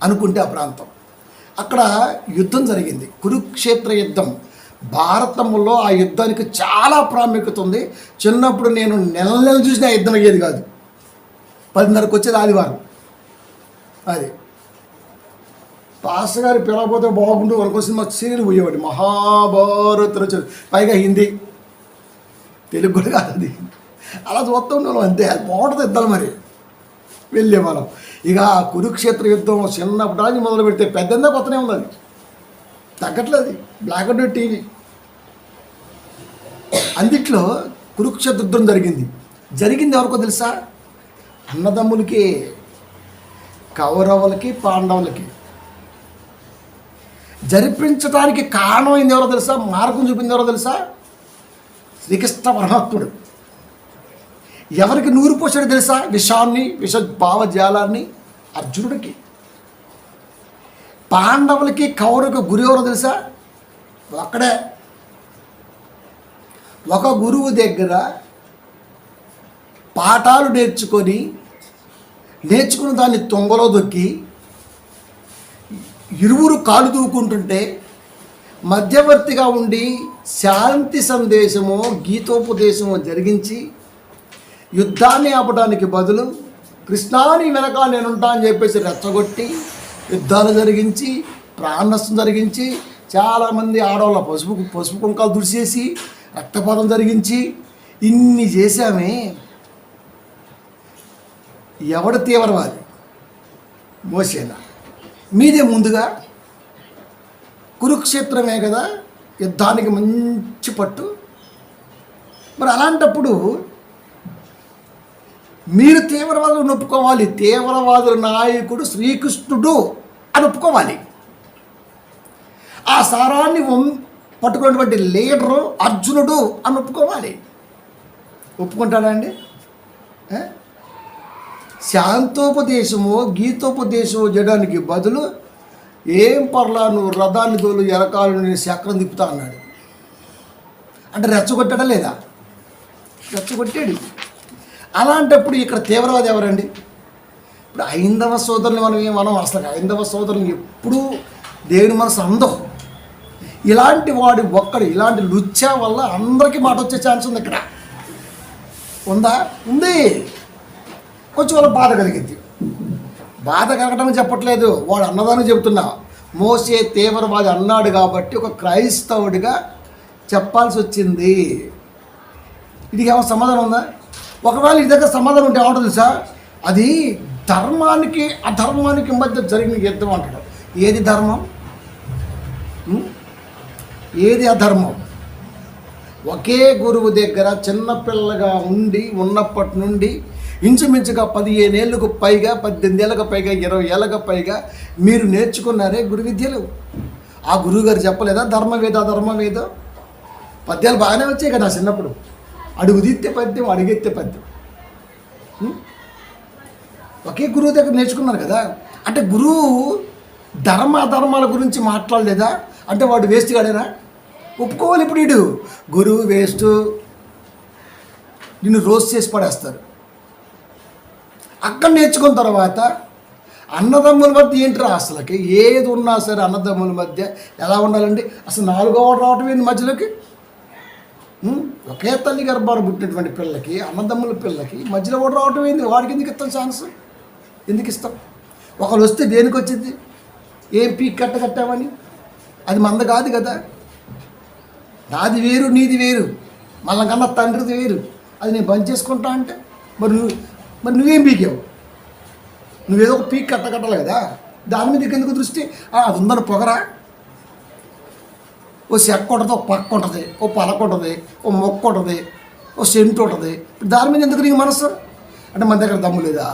అనుకుంటే ఆ ప్రాంతం, అక్కడ యుద్ధం జరిగింది, కురుక్షేత్ర యుద్ధం. భారతంలో ఆ యుద్ధానికి చాలా ప్రాముఖ్యత ఉంది. చిన్నప్పుడు నేను నెల చూసిన ఆ యుద్ధం అయ్యేది కాదు, 10:30కు వచ్చేది ఆదివారం. అది పాస్టర్ గారు పిలవకపోతే బాగుండు వరకు సినిమా సీరియల్ పోయేవాడు, మహాభారత్ వచ్చేది, పైగా హిందీ, తెలుగు కూడా కాదు అది. అలా చూస్తూ ఉన్నాం అంతే, అది బాగుంటుంది యుద్ధాలు. మరి వెళ్ళేవాళ్ళం. ఇక కురుక్షేత్ర యుద్ధం చిన్నప్పుడు రాజు మొదలు పెడితే పెద్ద కొత్తనే ఉంది, అది తగ్గట్లేదు. బ్లాక్ అండ్ వైట్ టీవీ అందుట్లో కురుక్షేత్ర యుద్ధం జరిగింది ఎవరికో తెలుసా? అన్నదమ్ములకి, కౌరవులకి, పాండవులకి. జరిపించడానికి కారణమైంది ఎవరో తెలుసా? మార్గం చూపింది ఎవరో తెలుసా? శ్రీకృష్ణ పరమాత్ముడు. ఎవరికి నూరు పోసాడు తెలుసా? విషాన్ని, విష భావజాలాన్ని అర్జునుడికి. పాండవులకి, కౌరవులకి గురి ఎవరో తెలుసా? ఒక్కడే. ఒక గురువు దగ్గర పాఠాలు నేర్చుకుని దాన్ని తొంగలో దొక్కి ఇరువురు కాలు దూకుంటుంటే మధ్యవర్తిగా ఉండి శాంతి సందేశమో గీతోపదేశమో జరిగించి యుద్ధాన్ని ఆపడానికి బదులు కృష్ణాని వెనక నేనుంటా అని చెప్పేసి రెచ్చగొట్టి యుద్ధాలు జరిగించి ప్రాణనష్టం జరిగించి చాలామంది ఆడవాళ్ళ పసుపు కుంకాలు దుడిసేసి రక్తపాతం జరిగించి ఇన్ని చేశామే. ఎవడు తీవ్రవాది? మోసేనా? మీదే ముందుగా కురుక్షేత్రమే కదా యుద్ధానికి మంచి పట్టు. మరి అలాంటప్పుడు మీరు తీవ్రవాదులను ఒప్పుకోవాలి. తీవ్రవాదుల నాయకుడు శ్రీకృష్ణుడు అని ఒప్పుకోవాలి. ఆ సారాన్ని పట్టుకున్నటువంటి లీడరు అర్జునుడు అని ఒప్పుకోవాలి. ఒప్పుకుంటాడా అండి? శాంతోపదేశము గీతోపదేశము చేయడానికి బదులు ఏం పర్లా నువ్వు రథాన్ని తోలు ఎరకాలు నేను చక్రం తిప్పుతా అన్నాడు. అంటే రెచ్చగొట్టాడా లేదా? రెచ్చగొట్టాడు. అలాంటప్పుడు ఇక్కడ తీవ్రవాది ఎవరండి? ఇప్పుడు హైందవ సోదరుని మనం అసలు హైందవ సోదరుని ఎప్పుడూ దేవుని మనసు అందం. ఇలాంటి వాడి ఒక్కడు ఇలాంటి లుచ్చా వల్ల అందరికీ మాట వచ్చే ఛాన్స్ ఉంది. ఇక్కడ ఉందా? ఉంది. కొంచెం వాళ్ళ బాధ కలిగింది. బాధ కలగటం చెప్పట్లేదు, వాడు అన్నదాన్ని చెబుతున్నా. మోసే తీవ్రవాది అన్నాడు కాబట్టి ఒక క్రైస్తవుడిగా చెప్పాల్సి వచ్చింది. ఇది ఏమైనా సమాధానం ఉందా? ఒకవేళ ఈ దగ్గర సమాధానం ఉంటే ఏమంటుంది తెలుసా? అది ధర్మానికి అధర్మానికి మధ్య జరిగిన యుద్ధం అంటాడు. ఏది ధర్మం, ఏది అధర్మం? ఒకే గురువు దగ్గర చిన్నపిల్లగా ఉన్నప్పటి నుండి ఇంచుమించుగా 15 ఏళ్ళకు పైగా, 18 ఏళ్ళకు పైగా, 20 ఏళ్ళకు పైగా మీరు నేర్చుకున్నారే గురు విద్యలు. ఆ గురువుగారు చెప్పలేదా ధర్మవేద అధర్మవేదో? పద్యాలు బాగానే వచ్చాయి కదా చిన్నప్పుడు. అడుగు తీస్తే పద్యం, అడుగెత్తే పద్యం. ఒకే గురువు దగ్గర నేర్చుకున్నారు కదా. అంటే గురువు ధర్మ అధర్మాల గురించి మాట్లాడలేదా? అంటే వాడు వేస్ట్ కాడేనా? ఒప్పుకోవాలి. ఇప్పుడు వీడు గురువు వేస్ట్, నిన్ను రోస్ట్ చేసి పడేస్తారు. అక్కడ నేర్చుకున్న తర్వాత అన్నదమ్ముల మధ్య ఏంటిరా అసలుకి? ఏది ఉన్నా సరే అన్నదమ్ముల మధ్య ఎలా ఉండాలండి? అసలు 4వ రావటం ఏంది మధ్యలోకి? ఒకే తల్లి గర్భాలు పుట్టినటువంటి పిల్లకి, అన్నదమ్ముల పిల్లకి మధ్యలో కూడా రావటం ఏంది? వాడికి ఎందుకు ఇస్తాం ఛాన్స్? ఎందుకు ఇస్తాం? ఒకళ్ళు వస్తే దేనికి వచ్చింది? ఏం పీక్ కట్టామని? అది మంద కాదు కదా. నాది వేరు, నీది వేరు, మళ్ళా కన్నా తండ్రిది వేరు. అది నేను బంద్ చేసుకుంటా అంటే మరి నువ్వేం పీకావు? నువ్వేదో ఒక పీక్ కట్టాలి కదా. దాని మీద ఎందుకు దృష్టి? అది ఉందని పొగరా? ఓ చెక్క ఉంటుంది, ఒక పక్క ఉంటుంది, ఓ పలక ఉంటుంది, ఓ మొక్క ఉంటుంది, ఓ సెంటు ఉంటుంది. దాని మీద ఎందుకు నీకు మనసు? అంటే మన దగ్గర దమ్ము లేదా?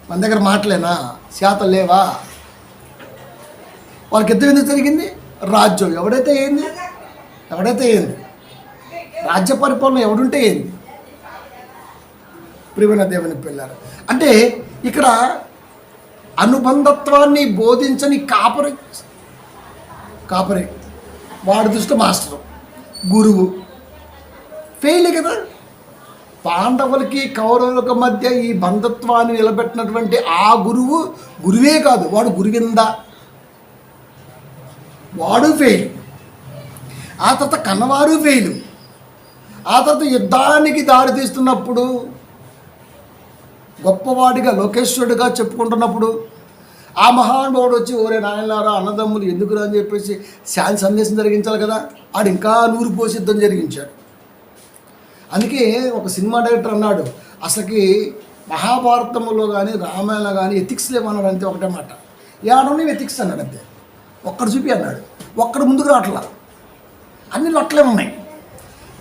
మన దగ్గర మాటలేనా? శాతం లేవా? వాళ్ళకి యుద్ధం ఎందుకు జరిగింది? రాజ్యం ఎవడైతే ఏంది రాజ్య పరిపాలన ఎవడుంటే ఏంది? ప్రియమైన దేవుని పిల్లలు, అంటే ఇక్కడ అనుబంధత్వాన్ని బోధించని కాపరే వాడి దృష్టి మాస్టరు, గురువు ఫెయిలే కదా. పాండవులకి కౌరవులకు మధ్య ఈ బంధత్వాన్ని నిలబెట్టినటువంటి ఆ గురువే కాదు, వాడు గురువింద, వాడు ఫెయిల్. ఆ తర్వాత కన్నవారు ఫెయిలు. ఆ తర్వాత యుద్ధానికి దారి తీస్తున్నప్పుడు గొప్పవాడిగా లోకేశ్వరుడిగా చెప్పుకుంటున్నప్పుడు ఆ మహానుభావుడు వచ్చి ఓరే నాయనలారా అన్నదమ్ములు ఎందుకురా అని చెప్పేసి శాంతి సందేశం జరిగించాలి కదా. ఆడు ఇంకా నూరు పోసి యుద్ధం జరిగించాడు. అందుకే ఒక సినిమా డైరెక్టర్ అన్నాడు, అసలుకి మహాభారతంలో కానీ రామాయణంలో కానీ ఎథిక్స్ లేవన్నాడు. అంతే, ఒకటే మాట, ఏడని ఎథిక్స్ అన్నాడు అంతే. ఒక్కడు చూపి అన్నాడు, ఒక్కడు ముందుకు రావట్లా, అన్ని లొట్టలే ఉన్నాయి.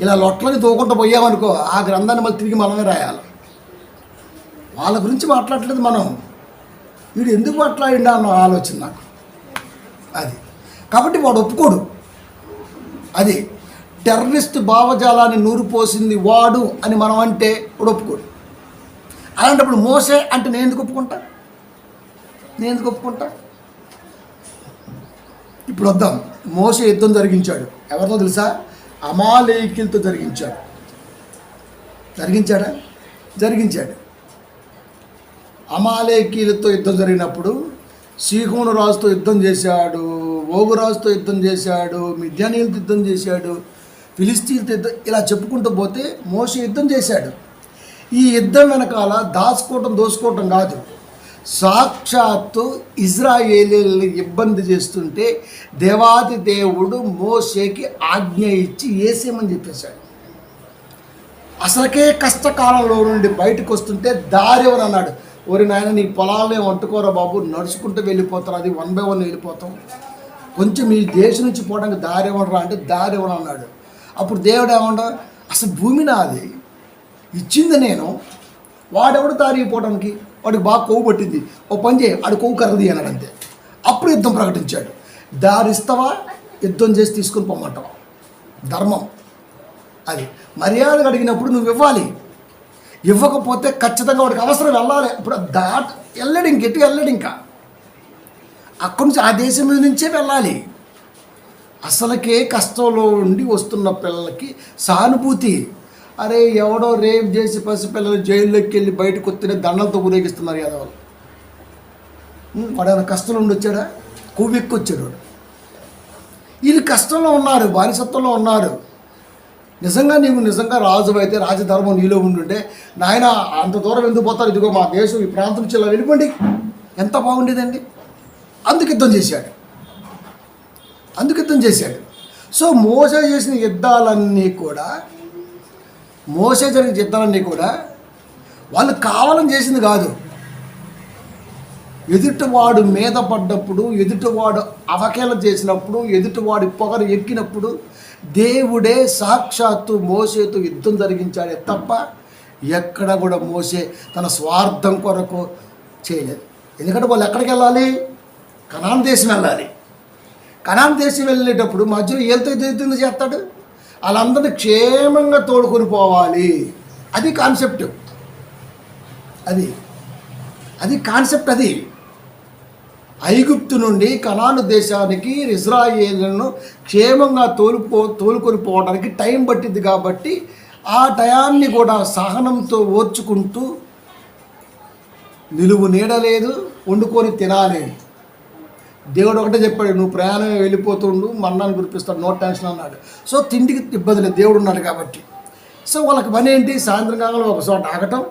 ఇలా లొట్లని తోకుంటూ పోయామనుకో, ఆ గ్రంథాన్ని మళ్ళీ తిరిగి మనమే రాయాలి. వాళ్ళ గురించి మాట్లాడలేదు మనం. వీడు ఎందుకు మాట్లాడిండా అన్న ఆలోచన నాకు అది. కాబట్టి వాడు ఒప్పుకోడు. అది టెర్రరిస్ట్ భావజాలాన్ని నూరిపోసింది వాడు అని మనం అంటే వాడు ఒప్పుకోడు. అలాంటప్పుడు మోసే అంటే నేను ఎందుకు ఒప్పుకుంటా? ఇప్పుడు వద్దాం. మోసే యుద్ధం జరిగించాడు. ఎవరితో తెలుసా? అమాలేకీయులతో జరిగించాడు. అమాలేకీయులతో యుద్ధం జరిగినప్పుడు సీహోను రాజుతో యుద్ధం చేశాడు, ఓగు రాజుతో యుద్ధం చేశాడు, మిద్యానీయులతో యుద్ధం చేశాడు, ఫిలిస్తీన్తో యుద్ధం, ఇలా చెప్పుకుంటూ పోతే మోసే యుద్ధం చేశాడు. ఈ యుద్ధం వెనకాల దోసుకోవటం కాదు. సాక్షాత్తు ఇజ్రాయేలీల్ని ఇబ్బంది చేస్తుంటే దేవాది దేవుడు మోషేకి ఆజ్ఞ ఇచ్చి వేసేయమని చెప్పేశాడు. అసలుకే కష్టకాలంలో నుండి బయటకు వస్తుంటే దారివని అన్నాడు. ఓరి నాయన, నీ పొలాలనే వంటుకోరా బాబు, నడుచుకుంటూ వెళ్ళిపోతారు, అది 1 by 1 వెళ్ళిపోతాం, కొంచెం ఈ దేశం నుంచి పోవడానికి దారి ఇవ్వనరా అంటే దారి ఇవ్వను అన్నాడు. అప్పుడు దేవుడు ఏమన్నా, అసలు భూమి నాది, ఇచ్చింది నేను, వాడెవడు దారి ఇవ్వడానికి, వాడికి బాగా కొవ్వు పట్టింది, ఓ పని చేయి, ఆడు కొవ్వు కరది అన్నాడు అంతే. అప్పుడు యుద్ధం ప్రకటించాడు. దారి ఇస్తావా, యుద్ధం చేసి తీసుకొని పొమ్మంటావా, ధర్మం అది. మర్యాద అడిగినప్పుడు నువ్వు ఇవ్వాలి, ఇవ్వకపోతే ఖచ్చితంగా వాడికి అవసరం వెళ్ళాలి. ఇప్పుడు వెళ్ళాడు, ఇంకెట్టు వెళ్ళాడు, ఇంకా అక్కడి నుంచి ఆ దేశం నుంచే వెళ్ళాలి. అసలుకే కష్టంలో ఉండి వస్తున్న పిల్లలకి సానుభూతి. అరే ఎవడో రేప్ చేసి పసిపిల్లలు జైల్లోకి వెళ్ళి బయటకు వస్తేనే దండలతో ఊరేగిస్తున్నారు యాదవులు. వాడు ఏమైనా కష్టంలో ఉండి వచ్చాడా? కొవ్వెక్కి వచ్చాడు వాడు. వీళ్ళు కష్టంలో ఉన్నారు, బానిసత్వంలో ఉన్నారు. నీవు నిజంగా రాజు అయితే, రాజధర్మం నీలో ఉండుంటే, నాయన అంత దూరం ఎందుకు పోతారు, ఇదిగో మా దేశం ఈ ప్రాంతం నుంచి ఇలా వెళ్ళిపోండి, ఎంత బాగుండేదండి. అందుకు యుద్ధం చేశాడు. సో మోసే చేసిన యుద్ధాలన్నీ కూడా వాళ్ళు కావాలని చేసింది కాదు. ఎదుటివాడు మీద పడ్డప్పుడు, ఎదుటివాడు అవకేళ చేసినప్పుడు, ఎదుటివాడి పొగరు ఎక్కినప్పుడు దేవుడే సాక్షాత్తు మోసేతో యుద్ధం జరిగించాడే తప్ప ఎక్కడ కూడా మోసే తన స్వార్థం కొరకు చేయలేదు. ఎందుకంటే వాళ్ళు ఎక్కడికి వెళ్ళాలి? కనాన్ దేశం వెళ్ళాలి. కనాన్ దేశం వెళ్ళేటప్పుడు మధ్యలో ఏళ్ళతో యుద్ధం చేస్తాడు, వాళ్ళందరినీ క్షేమంగా తోడుకొని పోవాలి. అది కాన్సెప్ట్. అది ఐగుప్తు నుండి కనాను దేశానికి ఇశ్రాయేలును క్షేమంగా తోలుకొని పోవడానికి టైం పట్టింది. కాబట్టి ఆ టయాన్ని కూడా సహనంతో ఓర్చుకుంటూ, నిలువు నీడలేదు, వండుకొని తినాలేదు. దేవుడు ఒకటే చెప్పాడు, నువ్వు ప్రయాణం వెళ్ళిపోతుండు, మన్నాన్ని కురిపిస్తాడు, నో టెన్షన్ అన్నాడు. సో తిండికి ఇబ్బంది లేదు, దేవుడు ఉన్నాడు కాబట్టి. సో వాళ్ళకి పని ఏంటి? సాయంత్రం కాలంలో ఒక చోట ఆగటం,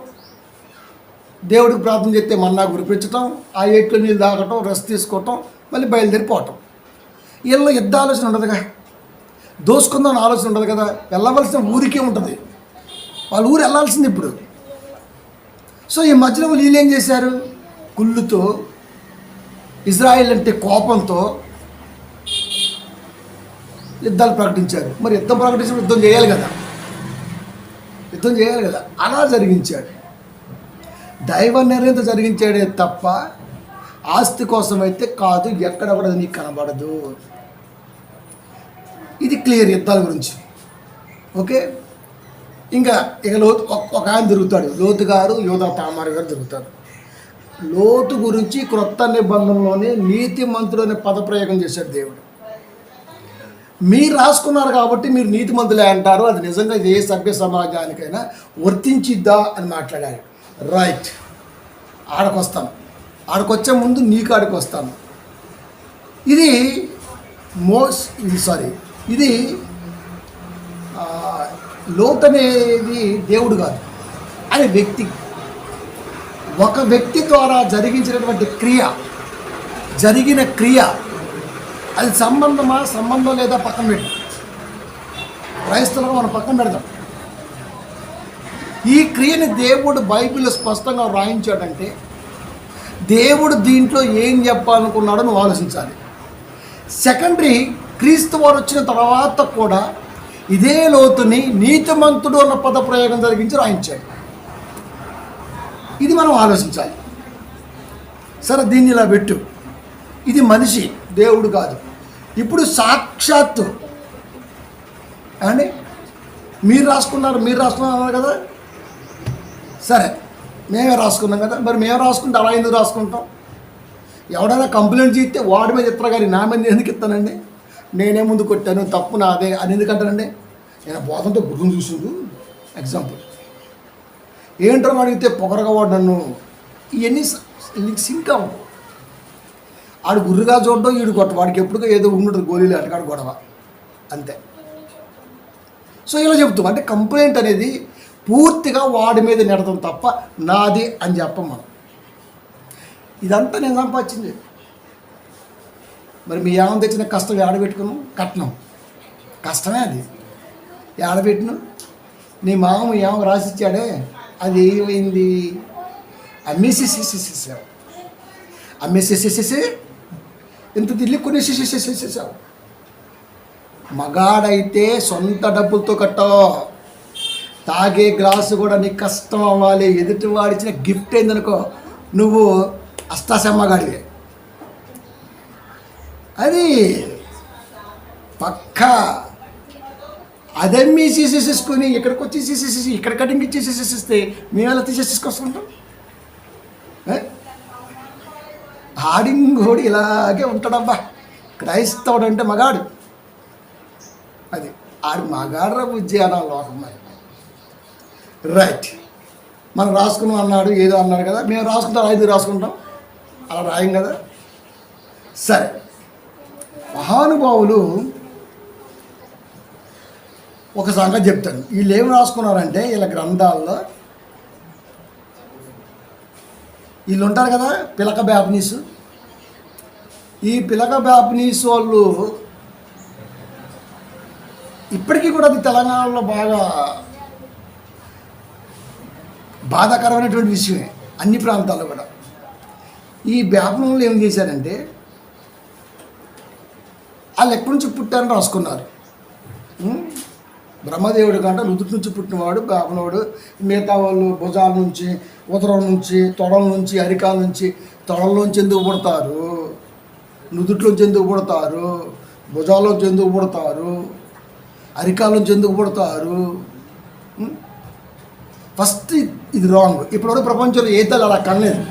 దేవుడికి ప్రార్థన చేస్తే మన్నా కురిపించటం, ఆ ఏట్లో నీళ్ళు తాగటం, రెస్ట్ తీసుకోవటం, మళ్ళీ బయలుదేరిపోవటం. వీళ్ళలో యుద్ధ ఆలోచన ఉండదుగా, దోసుకుందాం ఆలోచన ఉండదు కదా. వెళ్ళవలసిన ఊరికే ఉంటుంది, వాళ్ళ ఊరు వెళ్ళాల్సింది ఇప్పుడు. సో ఈ మధ్యలో వీళ్ళు ఏం చేశారు? కుళ్ళుతో, ఇజ్రాయెల్ అంటే కోపంతో యుద్ధాలు ప్రకటించారు. మరి యుద్ధం ప్రకటించిన యుద్ధం చేయాలి కదా, అలా జరిగించాడు. దైవ నిర్ణయంతో జరిగించాడే తప్ప ఆస్తి కోసం అయితే కాదు. ఎక్కడ కూడా నీకు కనబడదు. ఇది క్లియర్ యుద్ధాల గురించి. ఓకే, ఇంకా లోతు ఒక ఆయన తిరుగుతాడు, లోతు గారు, యోధా తామారు గారు తిరుగుతారు. లోతు గురించి క్రొత్త నిబంధనలోనే నీతిమంతుడు అనే పదప్రయోగం చేశాడు దేవుడు. మీరు రాసుకున్నారు కాబట్టి మీరు నీతిమంతులే అంటారు. అది నిజంగా ఏ సభ్య సమాజానికైనా వర్తించిద్దా అని మాట్లాడారు. రైట్, ఆడకొచ్చే ముందు నీ కాడికి వస్తాను. ఇది లోతు అనేది దేవుడు కాదు, అది వ్యక్తి. ఒక వ్యక్తి ద్వారా జరిగిన క్రియ అది సంబంధం లేదా పక్కన పెట్టి క్రైస్తవులుగా మనం పక్కన పెడతాం. ఈ క్రియని దేవుడు బైబిల్లో స్పష్టంగా వ్రాయించాడంటే దేవుడు దీంట్లో ఏం చెప్పాలనుకున్నాడో నువ్వు ఆలోచించాలి. సెకండరీ, క్రీస్తు వారు వచ్చిన తర్వాత కూడా ఇదే లోతుని నీతిమంతుడు అన్న పద ప్రయోగం జరిగించి రాయించాడు. ఇది మనం ఆలోచించాలి. సరే, దీన్ని ఇలా పెట్టు. ఇది మనిషి, దేవుడు కాదు. ఇప్పుడు సాక్షాత్తు అండి మీరు రాసుకున్నారు కదా. సరే, మేమే రాసుకున్నాం కదా. మరి మేము రాసుకుంటే అలా ఎందుకు రాసుకుంటాం? ఎవడైనా కంప్లైంట్ చేస్తే వాడి మీద ఇస్తారు కానీ నా మీద ఎందుకు ఇస్తానండి? నేనే ముందు కొట్టాను, తప్పు నాదే అని ఎందుకంటానండి? నేను బోధంతో గుర్రం చూసిండు ఎగ్జాంపుల్. ఏంటో అడిగితే పొగరగా వాడు నన్ను, ఇవన్నీ సింక్ అవ్వవు. ఆడు గుర్రుగా చూడడం, ఈడు కొట్ట, వాడికి ఎప్పుడుగా ఏదో ఉండుంటుంది గోళీలు అటకాడు గొడవ అంతే. సో ఇలా చెప్తాం. అంటే కంప్లైంట్ అనేది పూర్తిగా వాడి మీద నెడతాం తప్ప నాది అని చెప్పం మనం. ఇదంతా నేను సంపాదించింది. మరి మీ ఏమని తెచ్చిన కష్టం ఆడబెట్టుకున్నాం, కట్నం కష్టమే. అది ఆడబెట్టిను. నీ మామ ఏమో రాసిచ్చాడే, అది ఏమైంది? అమ్మేసేసేసేసావు, ఇంత తిల్లి కొనేసేసేసేసావు. మగాడైతే సొంత డబ్బులతో కట్టావు. తాగే గ్లాసు కూడా నీకు కష్టం అవ్వాలి. ఎదుటి వాడిచ్చిన గిఫ్ట్ ఏందనుకో, నువ్వు అష్టాసమ్మగాడివే. అది పక్కా. అదమ్మి తీసేసేసుకొని ఇక్కడికి వచ్చి తీసేసేసి ఇక్కడ కటింగ్ ఇచ్చేసేసేస్తే మేము ఎలా తీసేసుకొస్తుంటాం? ఆడింగోడు ఇలాగే ఉంటాడబ్బా. క్రైస్తవుడు అంటే మగాడు. అది ఆడు మగాడ్ర బుజ్జి అనాలి లోకం. మరి రైట్, మనం రాసుకున్నాం అన్నాడు, ఏదో అన్నాడు కదా. మేము రాసుకుంటాం, 5 రాసుకుంటాం, అలా రాయం కదా. సరే, మహానుభావులు ఒక సంగతి చెప్తాను. వీళ్ళు ఏం రాసుకున్నారంటే, వీళ్ళ గ్రంథాల్లో వీళ్ళు ఉంటారు కదా, పిలక బ్యాప్నీసు. ఈ పిలక బ్యాప్నీస్ వాళ్ళు ఇప్పటికీ కూడా అది తెలంగాణలో బాగా బాధాకరమైనటువంటి విషయమే, అన్ని ప్రాంతాల్లో కూడా. ఈ బ్యాపనంలో ఏం చేశారంటే, వాళ్ళు ఎక్కడి నుంచి పుట్టారని రాసుకున్నారు. బ్రహ్మదేవుడి కంటే నుదుటి నుంచి పుట్టినవాడు బ్యాపనవాడు. మిగతా వాళ్ళు భుజాల నుంచి, ఉదరం నుంచి, తొడల నుంచి, అరికాల నుంచి. తొడల్లోంచి ఎందుకు పుడతారు? నుదుట్లోంచి ఎందుకు పుడతారు? భుజాల్లోంచి ఎందుకు పుడతారు? అరికాల నుంచి ఎందుకు పుడతారు? ఫస్ట్ ఇది రాంగ్. ఇప్పటివరకు ప్రపంచంలో ఏ తల్లి అలా కనలేదు.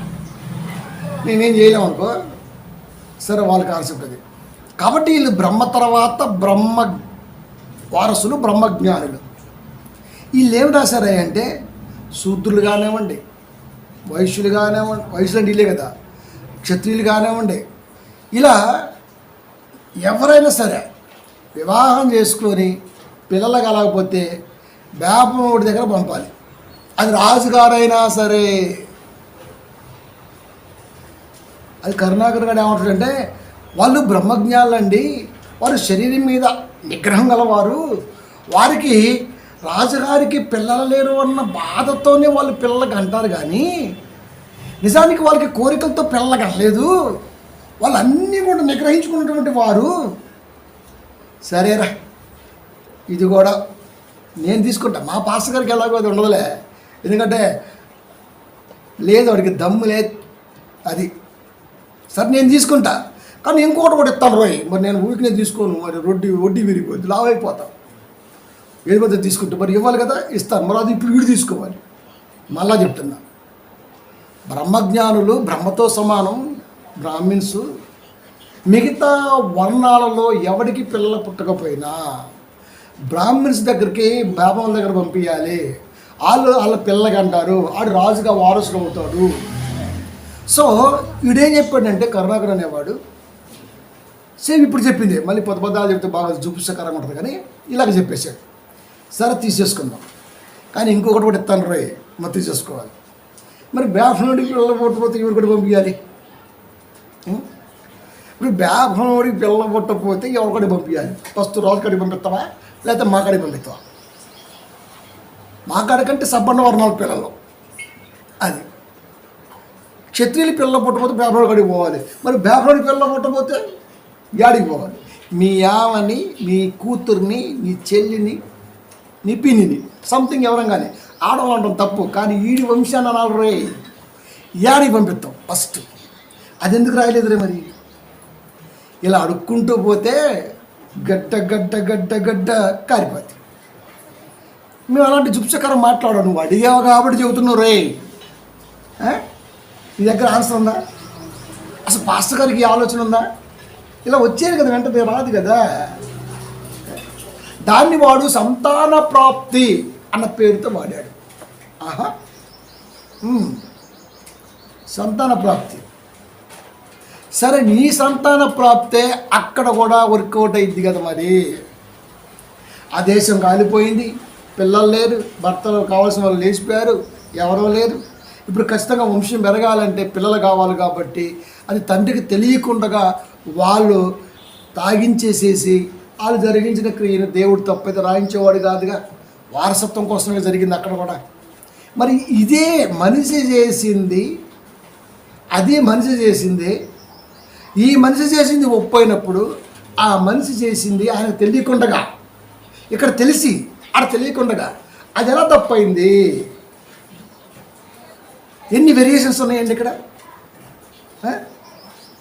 మేమేం చేయలేము అనుకో. సరే, వాళ్ళ కాన్సెప్ట్ అది. కాబట్టి వీళ్ళు బ్రహ్మ తర్వాత బ్రహ్మ వారసులు, బ్రహ్మజ్ఞానులు. వీళ్ళు ఏం రాశారా అంటే, శూద్రులు కానివ్వండి, వైశ్యులు కానివ్వండి, వైశ్యులు అంటే వీళ్ళే కదా, క్షత్రియులు కానివ్వండి, ఇలా ఎవరైనా సరే వివాహం చేసుకొని పిల్లలు కలగకపోతే బ్యాపనోడి దగ్గర పంపాలి. అది రాజుగారైనా సరే. అది కరుణాకర్ గారు ఏమంటాడంటే, వాళ్ళు బ్రహ్మజ్ఞానులండి, వారు శరీరం మీద నిగ్రహం గలవారు, వారికి రాజుగారికి పిల్లలు లేరు అన్న బాధతోనే వాళ్ళు పిల్లలకి అంటారు కానీ నిజానికి వాళ్ళకి కోరికలతో పిల్లలకి అనలేదు. వాళ్ళన్నీ కూడా నిగ్రహించుకున్నటువంటి వారు. సరేరా, ఇది కూడా నేను తీసుకుంటా. మా పాస్టర్ గారికి ఎలాగో అది ఉండదులే, ఎందుకంటే లేదు, వాడికి దమ్ము లేదు. అది సరే, నేను తీసుకుంటా. కానీ ఇంకొకటి కూడా ఇస్తాను రోయ్. మరి నేను ఊరికి తీసుకోను, మరి వడ్డీ విరిగిపోద్ది, లావ్ అయిపోతాం. ఏది పోతే తీసుకుంటే మరి ఇవ్వాలి కదా, ఇస్తాను. మరి అది ఇప్పుడు వీడు తీసుకోవాలి. మళ్ళా చెప్తున్నా, బ్రహ్మజ్ఞానులు బ్రహ్మతో సమానం బ్రాహ్మిన్స్. మిగతా వర్ణాలలో ఎవరికి పిల్లలు పుట్టకపోయినా బ్రాహ్మిన్స్ దగ్గరికి బ్రాహ్మణుల దగ్గర పంపించాలి. వాళ్ళ పిల్లలకి అంటారు, ఆడు రాజుగా వారసులు అవుతాడు. సో వీడేం చెప్పాడంటే, కరుణాకర్ అనేవాడు సేమ్ ఇప్పుడు చెప్పింది, మళ్ళీ పదాలు చెప్తే బాగా చూపిస్తకరంగా ఉంటుంది కానీ ఇలాగ చెప్పేశాడు. సరే, తీసేసుకుందాం. కానీ ఇంకొకటి కూడా ఇస్తాను రోయ్, మరి తీసేసుకోవాలి. మరి బ్రాహ్మణుడికి పిల్లలు పుట్టకపోతే ఎవరు కూడా పంపించాలి? ఇప్పుడు బ్రాహ్మణుడికి పిల్లలు పుట్టకపోతే ఎవరికడి పంపించాలి? ఫస్ట్ రాజు కాడికి పంపిస్తావా, లేకపోతే మా కాడికి పంపిస్తావా? మా కాడి కంటే సబ్బన్న వర్ణాల పిల్లలు. అది క్షత్రియులు పిల్లలు పుట్టకపోతే బ్రాహ్మణుడి కాడికి పోవాలి. మరి బ్రాహ్మణుడి పిల్లలు పుట్టకపోతే యాడికి పోవాలి? మీ ఆమని, మీ కూతుర్ని, మీ చెల్లిని, నీ పిన్నిని, సంథింగ్ ఎవరంగానే ఆడవాళ్ళం తప్పు, కానీ ఈడి వంశాన్ని అనాలి రే, యాడికి పంపిస్తాం ఫస్ట్. అది ఎందుకు రాయలేదురే మరి? ఇలా అడుక్కుంటూ పోతే గడ్డ గడ్డ గడ్డ గడ్డ కారిపోతుంది. మేము అలాంటి జుప్సకరం మాట్లాడావు, నువ్వు అడిగావు కాబట్టి చెబుతున్నావు రే. నీ దగ్గర ఆన్సర్ ఉందా? అసలు పాస్టర్ గారికి ఈ ఆలోచన ఉందా? ఇలా వచ్చేది కదా, వెంటనే రాదు కదా. దాన్ని వాడు సంతాన ప్రాప్తి అన్న పేరుతో వాడాడు. ఆహా, సంతాన ప్రాప్తి. సరే, నీ సంతాన ప్రాప్తే అక్కడ కూడా వర్కౌట్ అయింది కదా మరి. ఆ దేశం కాలిపోయింది, పిల్లలు లేరు, భర్తలు కావాల్సిన వాళ్ళు లేచిపోయారు, ఎవరో లేరు. ఇప్పుడు ఖచ్చితంగా వంశం పెరగాలంటే పిల్లలు కావాలి కాబట్టి అది తండ్రికి తెలియకుండా వాళ్ళు తాగించేసేసి వాళ్ళు జరిగించిన క్రియను దేవుడు తప్పైతే రాయించేవాడు కాదుగా, వారసత్వం కోసమే జరిగింది అక్కడ కూడా. మరి ఇదే మనిషి చేసింది, అదే మనిషి చేసింది. ఈ మనిషి చేసింది ఒప్పైనప్పుడు ఆ మనిషి చేసింది ఆయనకు తెలియకుండా, ఇక్కడ తెలిసి ఆడ తెలియకుండా అది ఎలా తప్పైంది? ఎన్ని వేరియేషన్స్ ఉన్నాయండి ఇక్కడ?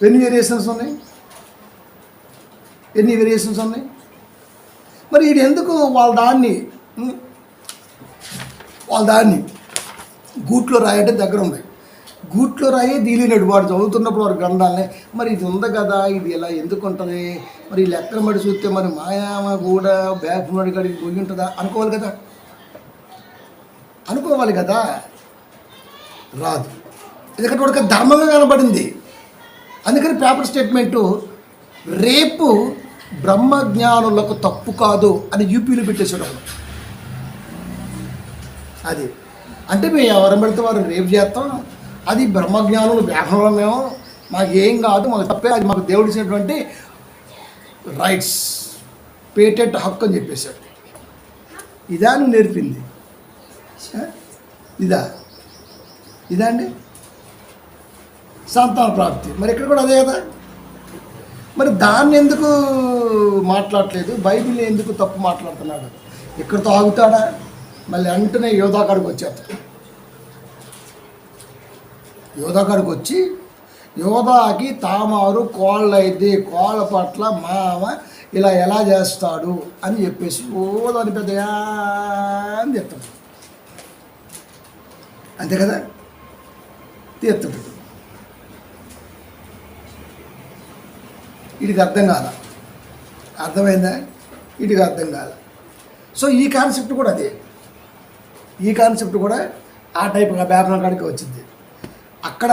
ఎన్ని వేరియేషన్స్ ఉన్నాయి? మరి వీడు ఎందుకు వాళ్ళ దాన్ని గూట్లో రాయడం దగ్గర ఉంది, గూట్లో రాయే దీలినాడు వాడు చదువుతున్నప్పుడు వాడు గ్రంథాలనే. మరి ఇది ఉంది కదా, ఇది ఎలా ఎందుకు ఉంటుంది? మరి లెక్కన మడి చూస్తే మరి మాయామ కూడా బ్యాక్ మడి గడికి పోయి ఉంటుందా అనుకోవాలి కదా. రాదు, ఎందుకంటే వాడికి ధర్మంగా కనబడింది. అందుకని పేపర్ స్టేట్మెంటు రేపు బ్రహ్మజ్ఞానులకు తప్పు కాదు అని యూపీలో పెట్టేసాడు. అది అంటే మేము ఎవరు పెడితే వారు రేపు చేస్తాం, అది బ్రహ్మజ్ఞానులు వ్యాపారంలో మేము, మాకేం కాదు, మాకు తప్పే, అది మాకు దేవుడు ఇచ్చినటువంటి రైట్స్, పేటెంట్ హక్కు అని చెప్పేశాడు. ఇదా నువ్వు నేర్పింది? ఇదా అండి సంతాన ప్రాప్తి. మరి ఇక్కడ కూడా అదే కదా. మరి దాన్ని ఎందుకు మాట్లాడలేదు? బైబిల్ ఎందుకు తప్పు మాట్లాడుతున్నాడు? ఇక్కడితో ఆగుతాడా? మళ్ళీ వెంటనే యోధాకాడికి వచ్చేస్తాడు. యోధాకాడికి వచ్చి యోధాకి తామారు కోళ్ళైతే కోళ్ళ పట్ల మామ ఇలా ఎలా చేస్తాడు అని చెప్పేసి దాని పెద్దయా అని చెప్తాడు. అంతే కదా, తీర్తాడు. వీడికి అర్థం కాల, అర్థమైందా? వీడికి అర్థం కాల. సో ఈ కాన్సెప్ట్ కూడా అదే, ఈ కాన్సెప్ట్ కూడా ఆ టైప్గా బ్యాక్గ్రౌండ్ కాడికి వచ్చింది. అక్కడ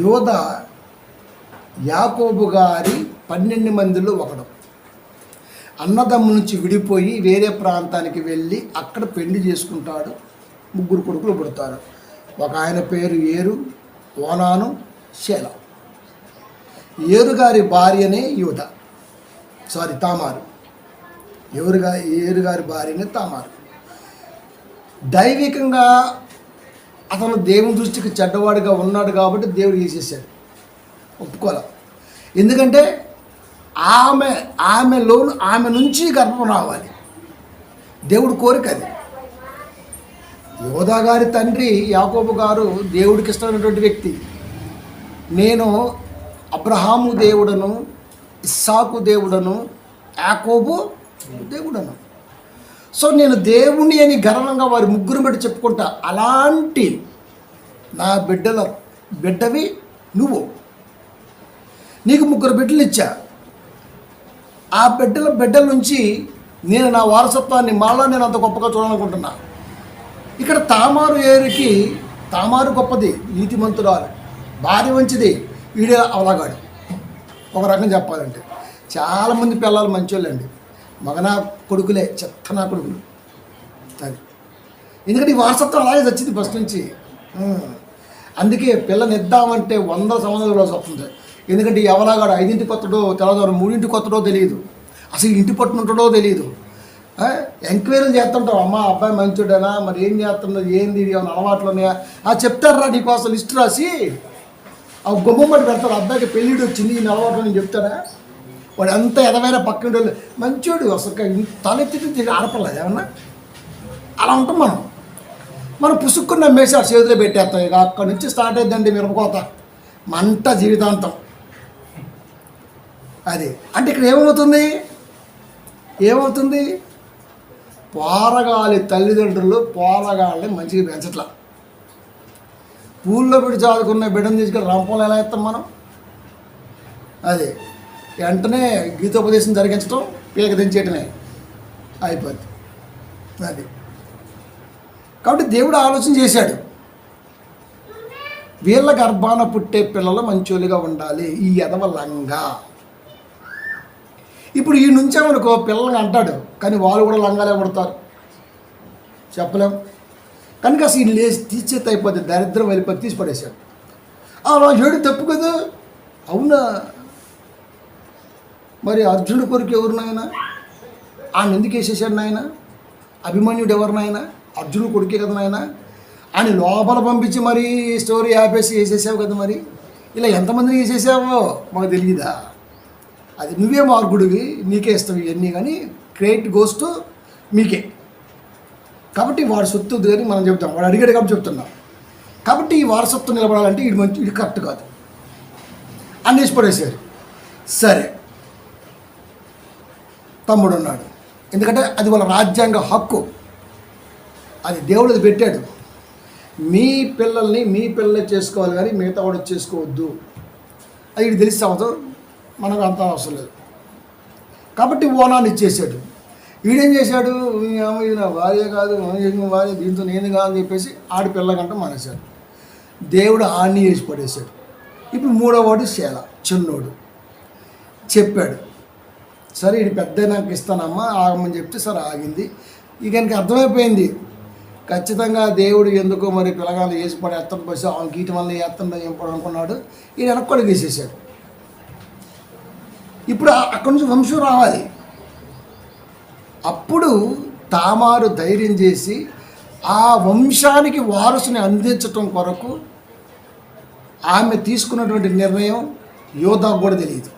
యోధ యాకోబు గారి 12 మందిలో ఒకడు. అన్నదమ్ము నుంచి విడిపోయి వేరే ప్రాంతానికి వెళ్ళి అక్కడ పెళ్లి చేసుకుంటాడు. 3 కొడుకులు పుడతారు. ఒక ఆయన పేరు ఏరు, ఓనాను, శేల. ఏరు గారి భార్యనే తామారు. ఏరు గారి భార్యనే తామారు. దైవికంగా అతను దేవుని దృష్టికి చెడ్డవాడిగా ఉన్నాడు కాబట్టి దేవుడు వేసేసాడు, ఒప్పుకోలే. ఎందుకంటే ఆమె నుంచి గర్భం రావాలి, దేవుడు కోరిక అది. యోధా గారి తండ్రి యాకోబు గారు దేవుడికి ఇష్టమైనటువంటి వ్యక్తి. నేను అబ్రహాము దేవుడను, ఇస్సాకు దేవుడను, యాకోబు దేవుడను. సో నేను దేవుని అని గర్వంగా వారి 3 బట్టి చెప్పుకుంటా. అలాంటి నా బిడ్డవి నువ్వు. నీకు 3 బిడ్డలు ఇచ్చా. ఆ బిడ్డల నుంచి నేను నా వారసత్వాన్ని మళ్ళా నేను అంత గొప్పగా చూడాలనుకుంటున్నా. ఇక్కడ తామారు గొప్పది, నీతిమంతురాలు, భార్య మంచిది, వీడే అవలాగాడు. ఒక రకం చెప్పాలంటే చాలామంది పిల్లలు మంచోళ్ళండి, మగనా కొడుకులే చెత్తనా కొడుకులు. అది ఎందుకంటే ఈ వారసత్వం అలాగే వచ్చింది ఫస్ట్ నుంచి. అందుకే పిల్లని ఇద్దామంటే 100 సంవత్సరాలు వస్తుంది. ఎందుకంటే ఎవలాగాడు 5ంటికి కొత్తడో, తెల్లవారు 3ంటికి కొత్తడో తెలియదు, అసలు ఇంటి పట్టున ఉంటాడో తెలియదు. ఎంక్వైరీలు చేస్తుంటాం, అమ్మ అబ్బాయి మంచోడేనా, మరి ఏం చేస్తున్నది, ఏంది, ఏమైనా అలవాట్లు ఉన్నాయా చెప్తారా, నీకోసం లిస్ట్ రాసి ఆ గుమ్మమ్మటి పెడతారు. అబ్బాయికి పెళ్ళిడు వచ్చింది, ఈ అలవాట్లు నేను చెప్తారా? వాడు ఎంత ఎదవైనా పక్కన మంచోడు అసలు తలెత్తి ఆడపడలేదు ఏమన్నా. అలా ఉంటాం మనం పుసుక్కుని నమ్మేసి ఆ చేతిలో పెట్టేస్తాం. ఇక అక్కడి నుంచి స్టార్ట్ అయిద్దండి మిరపకోత, మంట జీవితాంతం. అది అంటే ఇక్కడ ఏమవుతుంది పోరగాలి తల్లిదండ్రులు పోరగాళ్ళని మంచిగా పెంచట్లా. పూల్లో పెట్టి చదువుకున్న బిడ్డను తీసుకెళ్ళి రంపంలో ఎలా వేస్తాం మనం? అదే వెంటనే గీతోపదేశం జరిగించడం, పీక దించేయటమే అయిపోద్ది. అది కాబట్టి దేవుడు ఆలోచన చేశాడు, వీళ్ళ గర్భాన పుట్టే పిల్లలు మంచోళ్ళుగా ఉండాలి, ఈ ఎదవ లంగా. ఇప్పుడు ఈ నుంచేమనుకో పిల్లల్ని అంటాడు, కానీ వాళ్ళు కూడా లంగాలే పడతారు, చెప్పలేం. కనుక అసలు ఈ లేచి తీసేది అయిపోతుంది, దరిద్రం వెళ్ళిపోయి తీసి పడేశాడు. ఏడు తప్పు కదా. అవునా, మరి అర్జునుడి కొరకు ఎవరు నాయన? ఆయన ఎందుకు వేసేసాడు నాయన? అభిమన్యుడు ఎవరు నాయన? అర్జునుడు కొడుకే కదా నాయన. ఆయన లోపల పంపించి మరి స్టోరీ ఆపేసి వేసేసావు కదా. మరి ఇలా ఎంతమందిని వేసేసావో మాకు తెలియదా? అది నువ్వే మార్గుడివి, నీకే ఇస్తావు ఇవన్నీ, కానీ క్రెడిట్ గోస్ టు మీకే. కాబట్టి వాడు సొత్తు కానీ మనం చెప్తాం, వాడు అడిగాడు కాబట్టి చెప్తున్నాం. కాబట్టి ఈ వారసత్వం నిలబడాలంటే ఇది కరెక్ట్ కాదు అనేసి పడేసారు. సరే, తమ్ముడు ఉన్నాడు, ఎందుకంటే అది వాళ్ళ రాజ్యాంగ హక్కు, అది దేవుడు పెట్టాడు. మీ పిల్లలే చేసుకోవాలి, కానీ మిగతా వాడు చేసుకోవద్దు. అది ఇది తెలిసి అవసరం, మనకు అంత అవసరం లేదు. కాబట్టి ఓనాన్ని ఇచ్చేసాడు. వీడేం చేశాడు, నా భార్య కాదు, భార్య దీంతో నేను కాదు అని చెప్పేసి ఆడి పిల్లకంటే మానేశాడు. దేవుడు ఆన్ని వేసి పడేశాడు. ఇప్పుడు మూడోవాడు శేల, చిన్నోడు చెప్పాడు, సరే ఇది పెద్ద నాకు ఇస్తానమ్మా ఆగమని చెప్తే సరే ఆగింది. ఇక ఆయనకి అర్థమైపోయింది, ఖచ్చితంగా దేవుడు ఎందుకో మరి పిల్లగాళ్ళు వేసి పడి ఎత్తని పోసి ఆమె గీట వల్ల ఎత్తండి ఏం పడు అనుకున్నాడు. ఈయన వెనక్కి వేసేసాడు. ఇప్పుడు అక్కడి నుంచి వంశం రావాలి. అప్పుడు తామారు ధైర్యం చేసి ఆ వంశానికి వారసుని అందించటం కొరకు ఆమె తీసుకున్నటువంటి నిర్ణయం యోధాకు కూడా తెలియదు.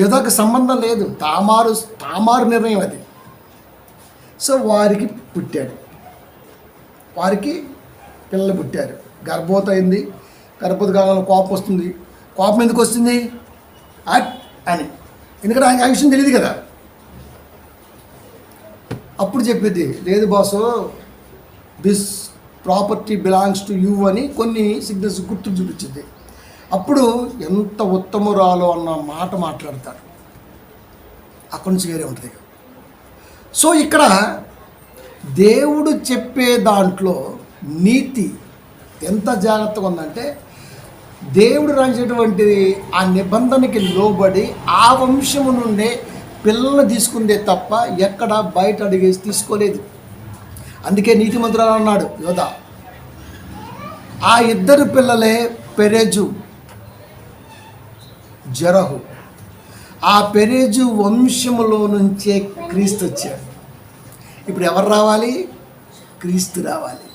యోధాకు సంబంధం లేదు, తామారు నిర్ణయం అది. సో వారికి పిల్లలు పుట్టారు. గర్భవతి అయింది. గర్భవతి కాలంలో కోపం వస్తుంది. కోపం ఎందుకు వస్తుంది అని, ఎందుకంటే ఆ విషయం తెలియదు కదా. అప్పుడు చెప్పేది లేదు boss, this property belongs to you అని కొన్ని సిగ్నల్స్ గుర్తు చూపించింది. అప్పుడు ఎంత ఉత్తమురాలో అన్న మాట మాట్లాడతాడు. అక్కడి నుంచి వేరే ఉంటుంది. సో ఇక్కడ దేవుడు చెప్పే దాంట్లో నీతి ఎంత జాగ్రత్తగా ఉందంటే, దేవుడు రాసేటువంటి ఆ నిబంధనకి లోబడి ఆ వంశము నుండే పిల్లల్ని తీసుకుందే తప్ప ఎక్కడ బయట అడిగేసి తీసుకోలేదు. అందుకే నీతిమంతురాలు అన్నాడు యోధా. ఆ ఇద్దరు పిల్లలే పెరెజు, జరహు. ఆ పెరెజు వంశములో నుంచే క్రీస్తు వచ్చాడు. ఇప్పుడు ఎవరు రావాలి? క్రీస్తు రావాలి.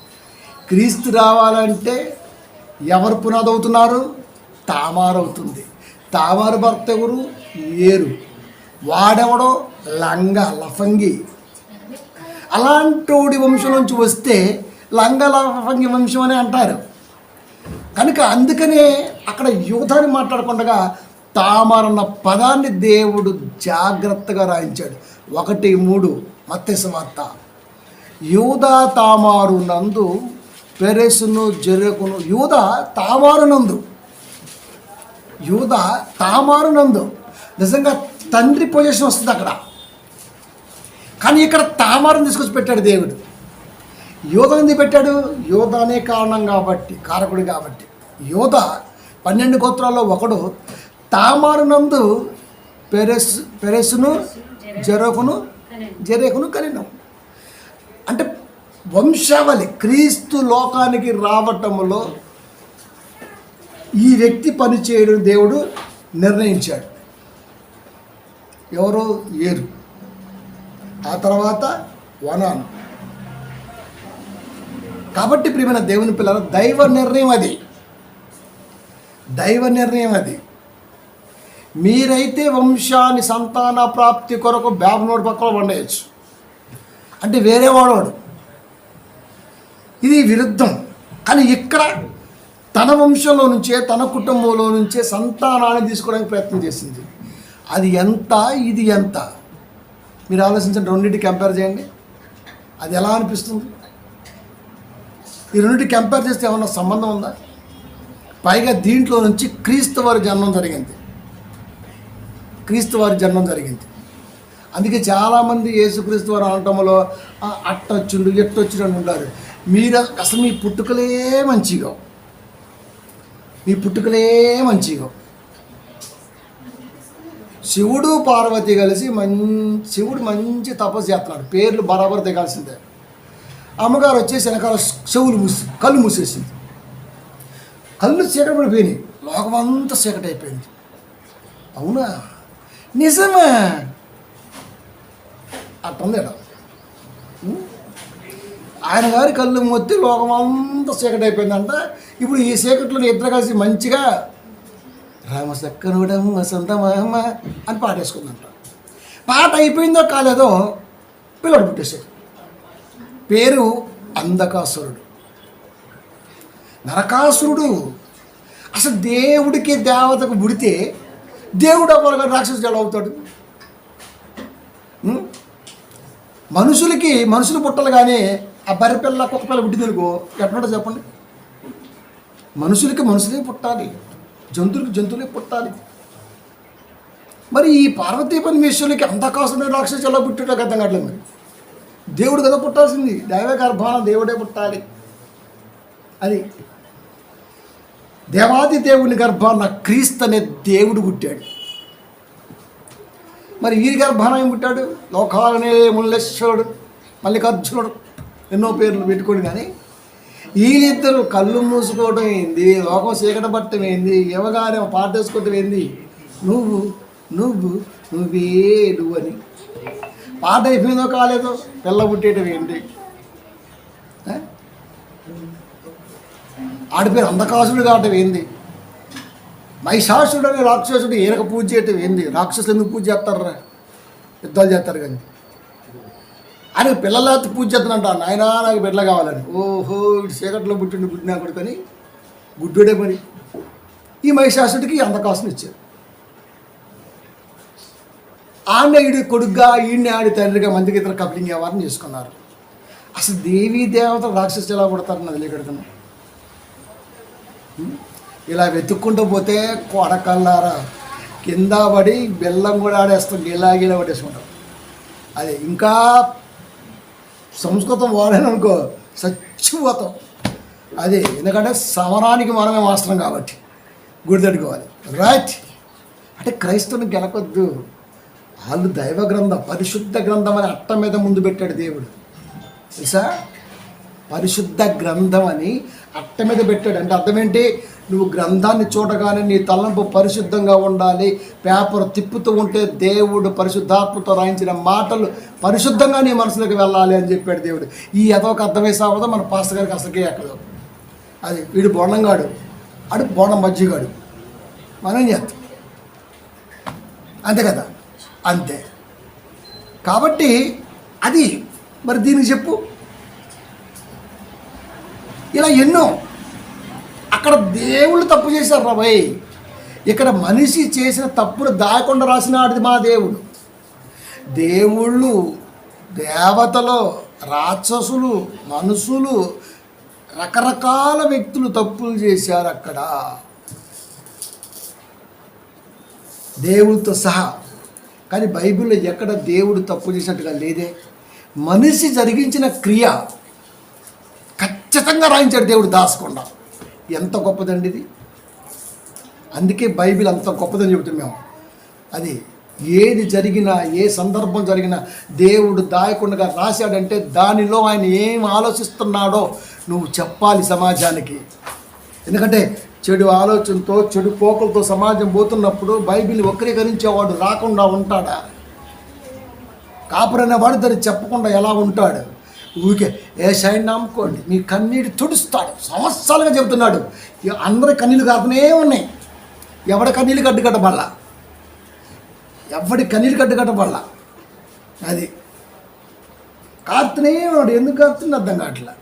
క్రీస్తు రావాలంటే ఎవరు పునాదవుతున్నారు? తామారు అవుతుంది. తామారు భర్త ఎవరు? ఏరు. వాడెవడో లఫంగి. అలాంటి వంశం నుంచి వస్తే లఫంగి వంశం అని అంటారు. కనుక అందుకనే అక్కడ యూదాని మాట్లాడకుండా తామారన్న పదాన్ని దేవుడు జాగ్రత్తగా రాయించాడు. 1:3 మత్తయి సువార్త. యూదా తామారు నందు పెరెసును జెరెకును. యూదా తామారు నందు నిజంగా తండ్రి పొజిషన్ వస్తుంది అక్కడ, కానీ ఇక్కడ తామారుని తీసుకొచ్చి పెట్టాడు దేవుడు. యోధ ఎందుకు పెట్టాడు? యోధానే కారకుడు కాబట్టి. యోధ 12 గోత్రాల్లో ఒకడు. తామారు నందు పెరెసును జెరెకును కనినం. అంటే వంశావళి. క్రీస్తు లోకానికి రావటంలో ఈ వ్యక్తి పని చేయడం దేవుడు నిర్ణయించాడు. ఎవరు? ఏరు. ఆ తర్వాత వనాను. కాబట్టి ప్రియమైన దేవుని పిల్లలు, దైవ నిర్ణయం అది. మీరైతే వంశాన్ని సంతాన ప్రాప్తి కొరకు బేబనోడు పక్కన వండేయచ్చు, అంటే వేరే వాడు. ఇది విరుద్ధం. కానీ ఇక్కడ తన వంశంలో నుంచే, తన కుటుంబంలో నుంచే సంతానాన్ని తీసుకోవడానికి ప్రయత్నం చేసింది. అది ఎంత, ఇది ఎంత, మీరు ఆలోచించండి. రెండింటికి కంపేర్ చేయండి, అది ఎలా అనిపిస్తుంది? ఈ రెండింటికి కంపేర్ చేస్తే ఏమన్నా సంబంధం ఉందా? పైగా దీంట్లో నుంచి క్రీస్తు వారి జన్మం జరిగింది. అందుకే చాలామంది యేసుక్రీస్తు వారు అనటంలో అట్టొచ్చుండు ఎట్టొచ్చుడు అని ఉంటారు. మీరు అసలు మీ పుట్టుకలే మంచిగా, శివుడు పార్వతి కలిసి శివుడు మంచి తపస్సు చేస్తున్నాడు, పేర్లు బరాబర్ దిగాల్సిందే. అమ్మగారు వచ్చేసి వెనకాల కళ్ళు మూసేసింది. కళ్ళు చీకటి పడిపోయినాయి, లోకమంతా చీకటి అయిపోయింది. అవునా, నిజమే అట్టుంది. ఆయన గారి కళ్ళు మొత్తి లోకమంతా చీకటి అయిపోయిందంట. ఇప్పుడు ఈ చీకట్లో ఇద్దరు కలిసి మంచిగా రామసక్కనుడం వసంతమామ అని పాటేసుకుందంట. పాట అయిపోయిందో కాలేదో పిల్లడు పుట్టేశాడు. పేరు అంధకాసురుడు, నరకాసురుడు. అసలు దేవుడికి దేవతకు పుడితే దేవుడు అవ్వాలి, రాక్షసుడు ఎలా అవుతాడు? మనుషులు పుట్టాలి, కానీ ఆ బర్రె పిల్ల కుక్క పిల్ల పుట్టింది అనుకో ఎట్లా చెప్పండి? మనుషులే పుట్టాలి, జంతువులే పుట్టాలి. మరి ఈ పార్వతీ పరమేశ్వరులకి అంధకాసురుడు రాక్షసు ఎలా పుట్టాడో అర్థం కావట్లేదు. మరి దేవుడు కదా పుట్టాల్సింది, దైవ గర్భాన దేవుడే పుట్టాలి. అది దేవాది దేవుని గర్భాన క్రీస్తు అనే దేవుడు పుట్టాడు. మరి వీరి గర్భాన ఏం పుట్టాడు? లోకాలనే ముల్లేశ్వరుడు, మల్లికార్జునుడు, ఎన్నో పేర్లు పెట్టుకోడు. కానీ వీళ్ళిద్దరూ కళ్ళు మూసుకోవడం ఏంది, లోకం చీకట పట్టడం ఏంది, ఎవగానే పాటేసుకోవటం ఏంది, నువ్వే అని పాట అయిపోయిందో కాలేదో పిల్ల పుట్టేయటం ఏంటి? ఆడిపేరు అంధకాసుడు కావటం ఏంది? మహిషాసుడు అనే రాక్షసుడు ఈయనకు పూజ చేయటం ఏంది? రాక్షసులు ఎందుకు పూజ చేస్తారా? యుద్ధాలు చేస్తారు కానీ ఆయన పిల్లల పూజ చేస్తానంట. నాయనా నాకు బిడ్డలు కావాలని. ఓహో, ఇటు చీకట్లో పుట్టినా కొడుకొని గుడ్డుడే. మరి ఈ మహిషాసుడికి అంధకాసుని ఇచ్చారు. ఆమె ఈడి కొడుగ్గా, ఈయన్ని ఆడి తండ్రిగా మందికి ఇతర కప్లింగ్ వ్యవహారం చేసుకున్నారు. అసలు దేవీ దేవత రాక్షసులు ఎలా పుడతారని అది కడుతున్నాం. ఇలా వెతుక్కుంటూ పోతే కొడకల్లారా కింద పడి బెల్లం కూడా ఆడేస్తాం, గీలా పట్టేసుకుంటాం. అదే ఇంకా సంస్కృతం వాడాననుకో చచ్చిపోతాం. అదే ఎందుకంటే సమరానికి మనమే మాస్టరం కాబట్టి గుర్తెట్టుకోవాలి. రైట్, అంటే క్రైస్తవుని గెలకొద్దు. వాళ్ళు దైవ గ్రంథం, పరిశుద్ధ గ్రంథం అని అట్ట మీద ముందు పెట్టాడు దేవుడు, తెలుసా? పరిశుద్ధ గ్రంథం అని అట్ట మీద పెట్టాడు. అంటే అర్థం ఏంటి? నువ్వు గ్రంథాన్ని చూడగానే నీ తలంపు పరిశుద్ధంగా ఉండాలి. పేపర్ తిప్పుతూ ఉంటే దేవుడు పరిశుద్ధాత్మతో రాయించిన మాటలు పరిశుద్ధంగా నీ మనసులోకి వెళ్ళాలి అని చెప్పాడు దేవుడు. ఈ ఎదవకు అర్థమై సాగదో మన పాస్టర్ గారికి అసలుకే ఎక్కదు. అది వీడు బోండంగాడు, అడు బోండం మజ్జిగాడు, మనం చేస్తాం అంతే కదా, అంతే. కాబట్టి అది మరి దీనికి చెప్పు. ఇలా ఎన్నో అక్కడ దేవుళ్ళు తప్పు చేశారు రా భయ్. ఇక్కడ మనిషి చేసిన తప్పును దాయకుండా రాసినాడిది మా దేవుడు. దేవుళ్ళు, దేవతలు, రాక్షసులు, మనుషులు, రకరకాల వ్యక్తులు తప్పులు చేశారు అక్కడ, దేవుడితో సహా. కానీ బైబిల్లో ఎక్కడ దేవుడు తప్పు చేసినట్టుగా లేదే. మనిషి జరిగించిన క్రియ ఖచ్చితంగా రాయించాడు దేవుడు దాచకుండా. ఎంత గొప్పదండి ఇది. అందుకే బైబిల్ అంత గొప్పదని చెబుతాం మేము. అది ఏది జరిగినా, ఏ సందర్భం జరిగినా దేవుడు దాయకుండా రాశాడంటే దానిలో ఆయన ఏం ఆలోచిస్తున్నాడో నువ్వు చెప్పాలి సమాజానికి. ఎందుకంటే చెడు ఆలోచనతో, చెడు పోకలతో సమాజం పోతున్నప్పుడు బైబిల్ వక్రీకరించేవాడు రాకుండా ఉంటాడా? కాపురనేవాడు దాన్ని చెప్పకుండా ఎలా ఉంటాడు? ఊరికే ఏ సైడ్ నమ్ముకోండి, మీ కన్నీటి తుడుస్తాడు సంవత్సరాలుగా చెబుతున్నాడు. అందరి కన్నీళ్ళు కాకునే ఉన్నాయి, ఎవడ కన్నీళ్ళు కట్టుకట్ట మళ్ళా ఎవడి కన్నీళ్ళు కట్టబడలా. అది కార్తనే వాడు ఎందుకు కార్తుంది అర్థం కావట్లా.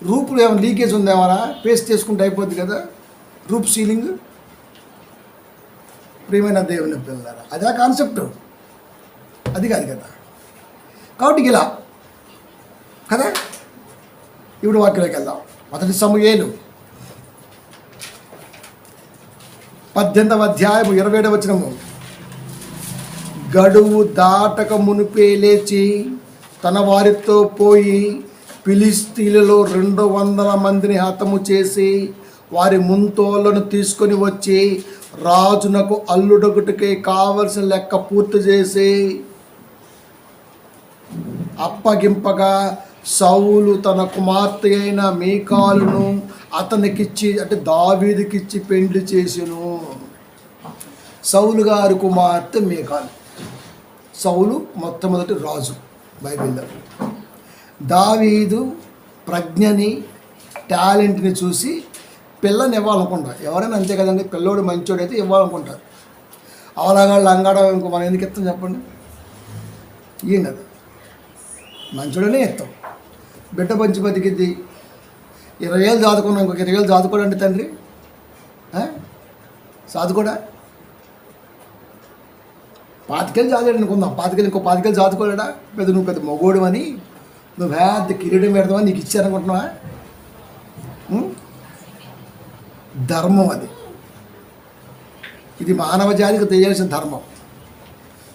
రూపులు ఏమైనా లీకేజ్ ఉందేమన్నా పేస్ట్ చేసుకుంటే అయిపోద్ది కదా రూప్ సీలింగ్. ప్రియమైన దేవుని పిల్లలారా, అదే కాన్సెప్ట్, అది కాదు కదా. కాబట్టి ఇలా కదా. ఇప్పుడు వాక్యలోకి వెళ్దాం. 1 సమూయేలు 18వ అధ్యాయము 27వ వచనము. గడువు దాటక మునిపే లేచి తన వారితో పోయి ఫిలిష్తీయులలో 200 మందిని హతము చేసి వారి ముంతోళ్లను తీసుకొని వచ్చి రాజునకు అల్లుడొకటికి కావలసిన లెక్క పూర్తి చేసి అప్పగింపగా సౌలు తన కుమార్తె అయిన మీకాలును అతనికిచ్చి, అంటే దావీదుకిచ్చి పెండ్లి చేసెను. సౌలు గారి కుమార్తె మీకాలు. సౌలు మొట్టమొదటి రాజు బైబిల్లో. దావీదు ప్రజ్ఞని, టాలెంట్ని చూసి పిల్లని ఇవ్వాలనుకుంటారు. ఎవరైనా అంతే కదండి, పిల్లోడు మంచోడైతే ఇవ్వాలనుకుంటారు. అవలాగాళ్ళు అంగాడ ఇంకో మనం ఎందుకు ఇస్తాం చెప్పండి? ఏం కదా, మంచోడనే ఇస్తాం. బిడ్డ పంచి బతికిద్ది. 20 ఏళ్ళు చదువుకున్నాం, ఇంకొక 20 ఏళ్ళు చదువుకోడండి తండ్రి, చదువుకోడా? 25 ఏళ్ళు చదివాడు అనుకుందాం, 25 ఇంకో 25 ఏళ్ళు చదువుకోలేడా? నువ్వు పెద్ద మొగోడు అని, నువ్వు పెద్ద కిరీటం పెడతావని నీకు ఇచ్చారనుకుంటున్నావా? ధర్మం అది. ఇది మానవ జాతికి తెలియాల్సిన ధర్మం.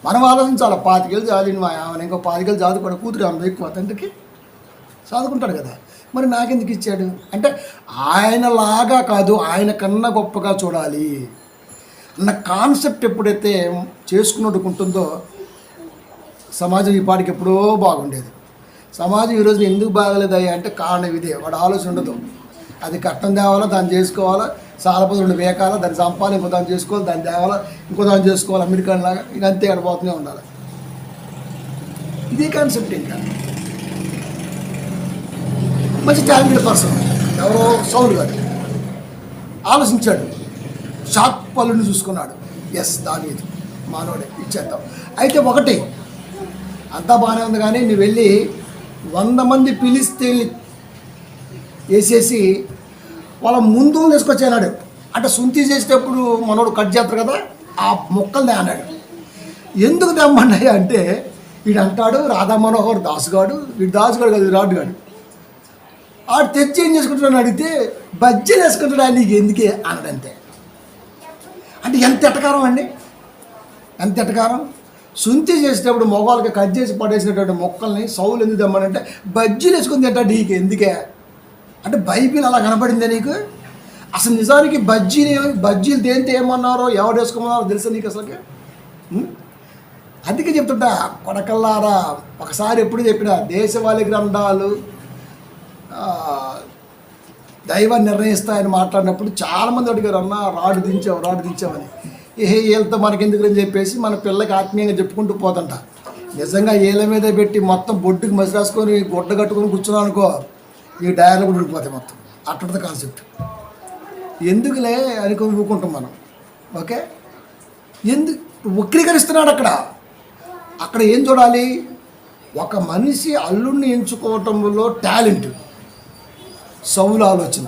మనం ఆలోచించాలి. 25 ఏళ్ళు చదివింది మా ఆమె, ఇంకో 25 ఏళ్ళు చదువుకోవడం, కూతురు ఆమె ఎక్కువ తండ్రికి చదువుకుంటాడు కదా. మరి నాకెందుకు ఇచ్చాడు అంటే ఆయనలాగా కాదు, ఆయన కన్నా గొప్పగా చూడాలి అన్న కాన్సెప్ట్ ఎప్పుడైతే చేసుకున్నట్టుకుంటుందో సమాజం ఈ పాటికి ఎప్పుడో బాగుండేది. సమాజం ఈరోజు ఎందుకు బాగలేదయ్యా అంటే కారణం ఇదే. వాడు ఆలోచన ఉండదు. అది కట్టం తేవాలా, దాన్ని చేసుకోవాలా, సాలపద 2 వేకాలా, దాన్ని చంపాలి, ఇంకో దాన్ని చేసుకోవాలి, దాన్ని తేవాలా, ఇంకో దాన్ని చేసుకోవాలి, అమెరికన్ లాగా ఇక అంతే ఆడిపోతూనే ఉండాలి. ఇదే కాన్సెప్ట్. ఇంకా మంచి టాలెంటెడ్ పర్సన్ ఎవరో సౌలు గారు ఆలోచించాడు, షార్ప్ పళ్ళుని చూసుకున్నాడు. ఎస్, దావీదు మానవుడే, ఇచ్చేద్దాం. అయితే ఒకటి అంతా బాగానే ఉంది, కానీ నువ్వు వెళ్ళి 100 మంది పిలిస్తే వేసేసి వాళ్ళ ముందు తీసుకొచ్చాడు. అంటే సుంతి చేసేటప్పుడు మనోడు కట్ చేస్తారు కదా, ఆ మొక్కలు అన్నాడు. ఎందుకు తెమ్మన్నాయి అంటే వీడు అంటాడు, రాధా మనోహర్ దాసుగాడు, వీడు దాసుగాడు కదా, రాడ్గాడు, ఆడు తెచ్చి ఏం చేసుకుంటాడని అడిగితే బజ్జీలు వేసుకుంటాడు, నీకు ఎందుకే అన్నాడంతే. అంటే ఎంత ఎటకారం అండి, ఎంత ఎటకారం. సుంతి చేసేటప్పుడు మొగాళ్ళకి కట్ చేసి పడేసినటువంటి మొక్కల్ని సౌలు ఎందుకు తెమ్మనంటే బజ్జీలు వేసుకుని తింటాడు, నీకు ఎందుకే అంటే బైబిల్ అలా కనపడిందే నీకు? అసలు నిజానికి బజ్జీలు దేంతో ఏమన్నారో ఎవరు వేసుకోమన్నారో తెలుసా నీకు అసలుకి? అందుకే చెప్తుంటా, కొడకల్లారా, ఒకసారి ఎప్పుడు చెప్పినా దేశవాళీ గ్రంథాలు దైవం నిర్ణయిస్తాయని మాట్లాడినప్పుడు చాలామంది అడిగారు, అన్న రాడు దించామని. వీళ్ళతో మనకెందుకు అని చెప్పేసి మన పిల్లకి ఆత్మీయంగా చెప్పుకుంటూ పోతుంట. నిజంగా ఏళ్ళ మీద పెట్టి మొత్తం బొడ్డుకి మసి రాసుకొని గుడ్డ కట్టుకొని కూర్చున్నాం అనుకో, ఈ డైర్లు కూడా ఉడికిపోతాయి మొత్తం. అట్ట కాన్సెప్ట్. ఎందుకులే అనుకుని ఊరుకుంటాం మనం. ఓకే, ఎందుకు వక్రీకరిస్తున్నాడు అక్కడ ఏం చూడాలి? ఒక మనిషి అల్లుడిని ఎంచుకోవటంలో టాలెంట్. సౌలు ఆలోచన,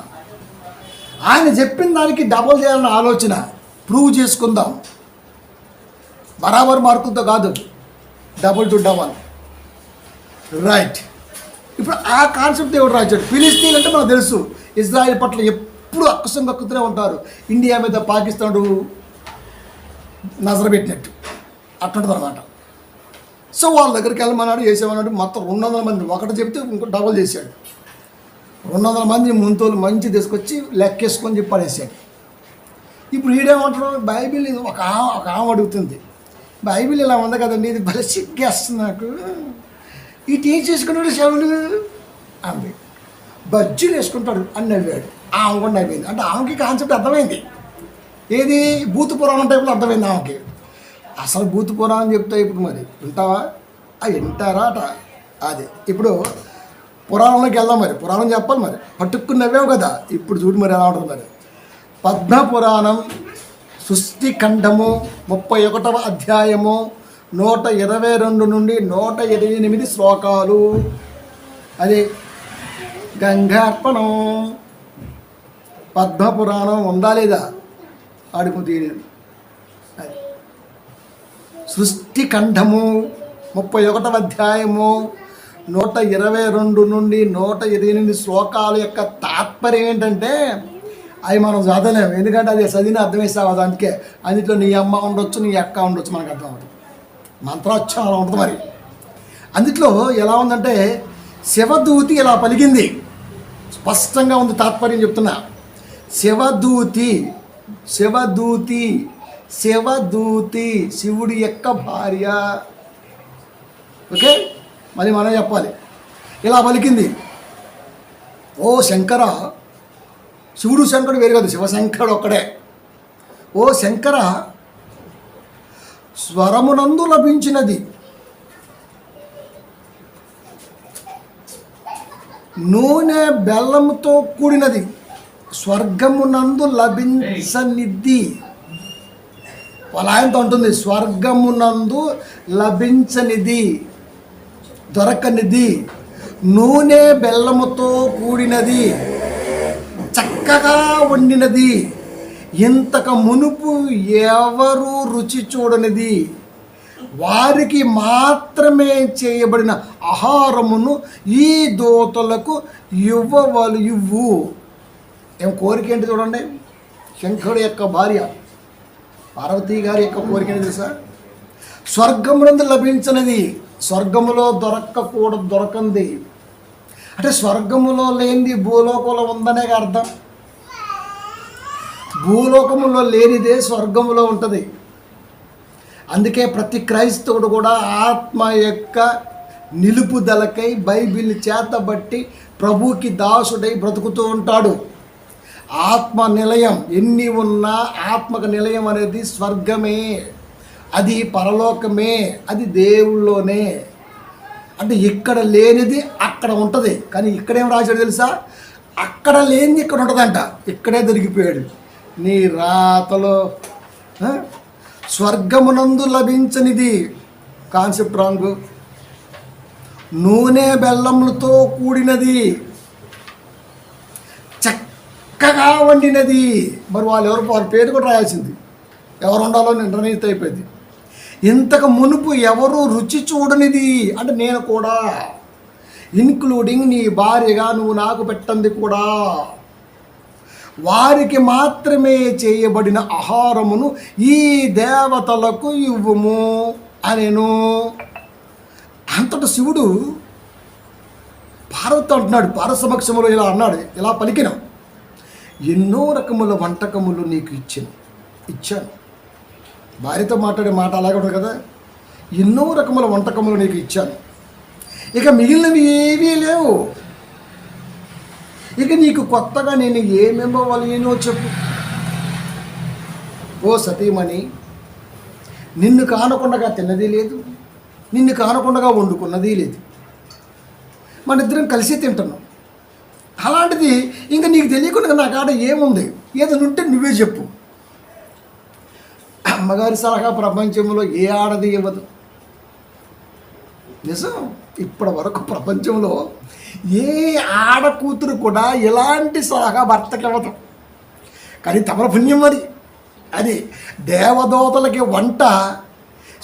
ఆయన చెప్పిన దానికి డబల్ చేయాలన్న ఆలోచన. ప్రూవ్ చేసుకుందాం, బరాబర్ మార్కులతో కాదు, డబుల్ టు డబల్. రైట్. ఇప్పుడు ఆ కాన్సెప్ట్ ఎవరు రాశాడు? ఫిలిస్తీన్ అంటే మనకు తెలుసు, ఇజ్రాయెల్ పట్ల ఎప్పుడు అక్కసం కక్కుతూనే ఉంటారు. ఇండియా మీద పాకిస్తాన్ నజర పెట్టినట్టు అట్టుంటుంది అనమాట. సో వాళ్ళ దగ్గరికి వెళ్ళమన్నాడు, చేసేమన్నాడు. మొత్తం 200 మంది, ఒకటి చెప్తే ఇంకో డబల్ చేశాడు. 200 మంది ముంతోలు మంచి తీసుకొచ్చి లెక్కేసుకొని చెప్పి పడేసాడు. ఇప్పుడు ఈడేమంటారు? బైబిల్ ఒక ఆమె అడుగుతుంది, బైబిల్ ఇలా ఉంది కదండి, ఇది భలే సిగ్గేస్తుంది నాకు, ఇటు ఏం చేసుకుంటాడు శవులు అంది. బజ్జీలు వేసుకుంటాడు అని నవ్వాడు. ఆమె కూడా నవ్వింది. అంటే ఆమెకి కాన్సెప్ట్ అర్థమైంది. ఏది భూత పురాణం టైప్లో అర్థమైంది ఆమెకి. అసలు భూత పురాణం చెప్తా ఇప్పుడు మరి వింటావా? వింటారా అట. అది ఇప్పుడు పురాణంలోకి వెళ్దాం. మరి పురాణం చెప్పాలి, మరి పట్టుకుని నవ్వావు కదా. ఇప్పుడు చూడు మరి ఎలా ఉంటుంది. మరి పద్మ పురాణం సృష్టి ఖండము 31వ అధ్యాయము 122 నుండి 128 శ్లోకాలు. అది గంగార్పణం. పద్మపురాణం ఉందా లేదా? అడుగు తీయలేదు. సృష్టి ఖండము 31వ అధ్యాయము 122 నుండి 128 శ్లోకాల యొక్క తాత్పర్యం ఏంటంటే అవి మనం చదవలేము, ఎందుకంటే అది చదివిన అర్థమేస్తావు. అందుకే అందులో నీ అమ్మ ఉండొచ్చు, నీ అక్క ఉండొచ్చు, మనకు అర్థం అవుతుంది. మంత్రోచ్చారం అలా ఉంటుంది. మరి అందులో ఎలా ఉందంటే శివదూతి ఇలా పలికింది, స్పష్టంగా ఉంది తాత్పర్యం చెప్తున్నా. శివదూతి శివదూతి శివదూతి శివుడి యొక్క భార్య. ఓకే, మరి మనం చెప్పాలి. ఇలా పలికింది, ఓ శంకర. శివుడు శంకరుడు వేరు కాదు, శివశంకరుడు ఒక్కడే. ఓ శంకర, స్వరమునందు లభించినది నూనె బెల్లంతో కూడినది స్వర్గమునందు లభించనిది. వాళ్ళాయంతో ఉంటుంది, స్వర్గమునందు లభించనిది, దొరకనిది, నూనె బెల్లముతో కూడినది, చక్కగా వండినది, ఇంతకు మునుపు ఎవరు రుచి చూడనిది, వారికి మాత్రమే చేయబడిన ఆహారమును ఈ దూతలకు ఇవ్వు. ఏం కోరిక ఏంటి చూడండి. శంకరుడు యొక్క భార్య పార్వతీ గారి యొక్క కోరిక ఏంటి తెలుసా? స్వర్గమునందు లభించినది, స్వర్గములో దొరకంది. అంటే స్వర్గములో లేనిది భూలోకంలో ఉందనే అర్థం. భూలోకములో లేనిదే స్వర్గములో ఉంటుంది. అందుకే ప్రతి క్రైస్తవుడు కూడా ఆత్మ యొక్క నిలుపుదలకై బైబిల్ చేతబట్టి ప్రభుకి దాసుడై బ్రతుకుతూ ఉంటాడు. ఆత్మ నిలయం ఎన్ని ఉన్నా ఆత్మక నిలయం అనేది స్వర్గమే, అది పరలోకమే, అది దేవుళ్ళలోనే. అంటే ఇక్కడ లేనిది అక్కడ ఉంటుంది. కానీ ఇక్కడేం రాశాడు తెలుసా? అక్కడ లేనిది ఇక్కడ ఉంటుందంట. ఇక్కడే దొరికిపోయాడు. నీ రాతలో స్వర్గమునందు లభించనిది కాన్సెప్ట్ రాంగు. నూనె బెల్లములతో కూడినది, చక్కగా వండినది. మరి వారి పేరు కూడా రాయాల్సింది, ఎవరు ఉండాలో నిర్ణయిత అయిపోయింది. ఇంతకు మునుపు ఎవరు రుచి చూడనిది, అంటే నేను కూడా, ఇన్క్లూడింగ్ నీ భార్యగా నువ్వు నాకు పెట్టంది కూడా, వారికి మాత్రమే చేయబడిన ఆహారమును ఈ దేవతలకు ఇవ్వుము అనేను. అంతట శివుడు పార్వతి అంటున్నాడు, పార్వతి సమక్షంలో ఇలా అన్నాడు, ఇలా పలికిన, ఎన్నో రకముల వంటకములు నీకు ఇచ్చాను. భార్యతో మాట్లాడే మాట అలాగే ఉంటుంది కదా. ఎన్నో రకముల వంటకములు నీకు ఇచ్చాను, ఇక మిగిలినవి ఏవీ లేవు. ఇక నీకు కొత్తగా నేను ఏమివ్వలేనో చెప్పు. ఓ సతీమణి, నిన్ను కానకుండా తిన్నది లేదు, నిన్ను కానకుండా వండుకున్నది లేదు, మన ఇద్దరం కలిసి తింటున్నాం. అలాంటిది ఇంకా నీకు తెలియకుండా నా కాడ ఏముంది, ఏదైనా ఉంటే నువ్వే చెప్పు. అమ్మగారి సలహా ప్రపంచంలో ఏ ఆడది ఇవ్వదు. నిజం, ఇప్పటి వరకు ప్రపంచంలో ఏ ఆడకూతురు కూడా ఎలాంటి సలహా భర్తకి ఇవ్వదు. కానీ తమర పుణ్యం మరి అది. దేవదూతలకి వంట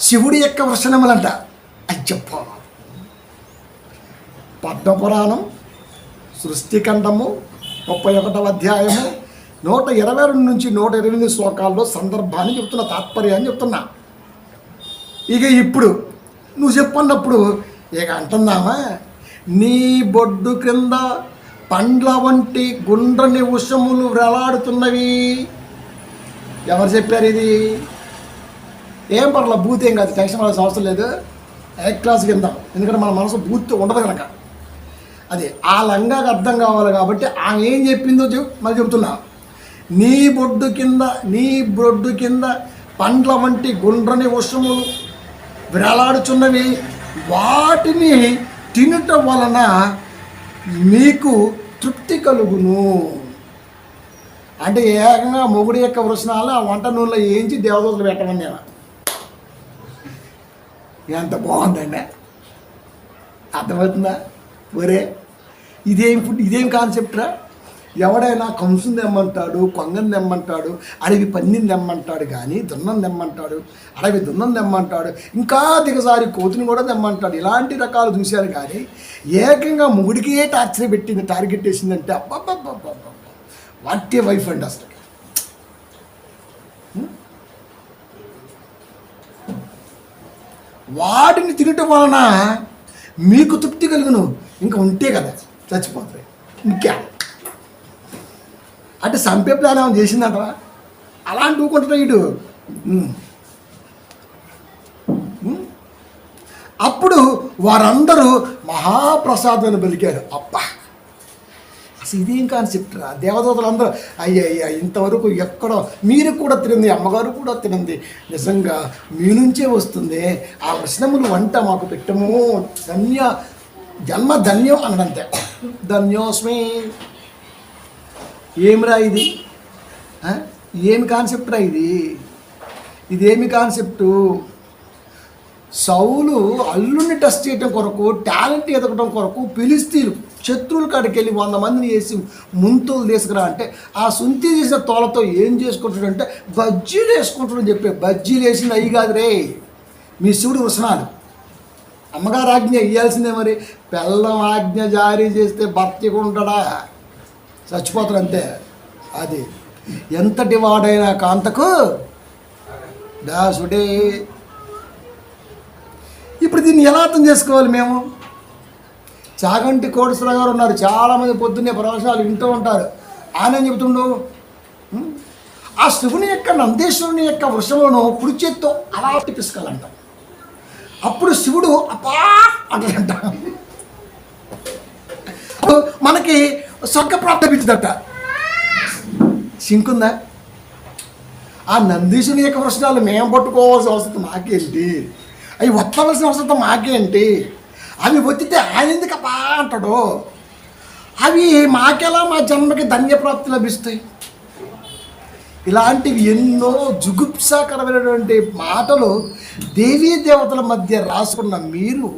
శివుడి యొక్క వృషణములంట. అది చెప్ప. పద్మపురాణం సృష్టిఖండము 31వ అధ్యాయము 122 నుంచి 128 శ్లోకాల్లో సందర్భాన్ని చెప్తున్నా, తాత్పర్యాన్ని చెప్తున్నా. ఇక ఇప్పుడు నువ్వు చెప్పన్నప్పుడు ఇక అంటున్నామా, నీ బొడ్డు క్రింద పండ్ల వంటి గుండ్రని ఉషములు వేలాడుతున్నవి. ఎవరు చెప్పారు ఇది? ఏం పర్ల, బూత్ ఏం కాదు, టెన్షన్ పడాల్సిన అవసరం లేదు. ఏ క్లాస్ కింద, ఎందుకంటే మన మనసు బూత్ ఉండదు కనుక. అది ఆ లంగాకి అర్థం కావాలి కాబట్టి ఆమె ఏం చెప్పిందో మళ్ళీ చెబుతున్నా. నీ బొడ్డు కింద పండ్ల వంటి గుండ్రని ఉషములు వేలాడుచున్నవి, వాటిని తినటం వలన మీకు తృప్తి కలుగును. అంటే ఏకంగా మొగుడి యొక్క వృషణాలను ఆ వంట నూనెలో వేయించి దేవదూతలు పెట్టమని నేను. ఎంత బాగుందండి, అర్థమవుతుందా? ఒరే ఇదేం ఫుడ్, ఇదేం కాన్సెప్ట్ రా? ఎవడైనా కంసుని తెమ్మంటాడు, కొంగని తెమ్మంటాడు, అడవి పన్నీని తెమ్మంటాడు, కానీ దున్నం తెమ్మంటాడు, అడవి దున్నం తెమ్మంటాడు, ఇంకా దిగజారి కోతిని కూడా తెమ్మంటాడు. ఇలాంటి రకాలు చూశారు, కానీ ఏకంగా మొగుడికే టార్గెట్ వేసిందంటే అబ్బబ్బబ్బబ్బబ్బ, వాట్ ఏ వైఫ్ అండి అసలు. వాటిని తినటం వలన మీకు తృప్తి కలుగును, ఇంకా ఉంటే కదా చచ్చిపోతాయి. ఇంకా అంటే సంపే ప్లాన్ ఏమైనా చేసిందంటరా? అలాంటి ఊకుంటున్నా ఇటు. అప్పుడు వారందరూ మహాప్రసాదాన్ని పలికారు. అబ్బా, అసలు ఇదేం కాన్సెప్ట్ రా? దేవదూతలందరూ అయ్యా ఇంతవరకు ఎక్కడో, మీరు కూడా తినండి, అమ్మగారు కూడా తినండి, నిజంగా మీ నుంచే వస్తుంది ఆ వృషణములు వంట మాకు పెట్టము, జన్మ ధన్యం అన్నదంతే. ధన్యోస్మి. ఏమిరా ఇది? ఏమి కాన్సెప్ట్ రా ఇది? ఇదేమి కాన్సెప్టు? సౌలు అల్లుడిని టెస్ట్ చేయడం కొరకు, టాలెంట్ ఎదగడం కొరకు ఫిలిస్తీన్లు శత్రువుల కాడికి వెళ్ళి 100 మందిని వేసి ముంతోలు తీసుకురా అంటే, ఆ సుంతి చేసిన తోలతో ఏం చేసుకుంటాడంటే బజ్జీలు వేసుకుంటాడని చెప్పే. బజ్జీలు వేసింది అయ్యి కాదు రే, మీ శివుడు వృషణాలు. అమ్మగారు ఆజ్ఞ ఇవ్వాల్సిందే మరి. పెళ్ళం ఆజ్ఞ జారీ చేస్తే భర్తీకుంటాడా? చచ్చిపోతాడు అంతే. అది ఎంతటి వాడైనా కాంతకు దాసుడే. ఇప్పుడు దీన్ని ఎలా అర్థం చేసుకోవాలి మేము? చాగంటి కోటేశ్వర గారు ఉన్నారు, చాలామంది పొద్దున్నే ప్రవచనాలు వింటూ ఉంటారు. ఆయన ఏం చెబుతుండు? ఆ శివుని యొక్క నందేశ్వరుని యొక్క వృషములను కుడి చేత్తో అలా పిసుకాలంట. అప్పుడు శివుడు అపా అంటాడంట. మనకి స్వర్గ ప్రాప్తించదట. సింకుందా? ఆ నందీశుని యొక్క వృషణాలు మేము పట్టుకోవాల్సిన అవసరం మాకేంటి? అవి ఒత్తవలసిన అవసరం మాకేంటి? అవి ఒత్తితే ఆయన ఎందుకు అపా అంటాడు? అవి మాకెలా మా జన్మకి ధన్యప్రాప్తి లభిస్తాయి? ఇలాంటివి ఎన్నో జుగుప్సాకరమైనటువంటి మాటలు దేవీ దేవతల మధ్య రాసుకున్న మీరు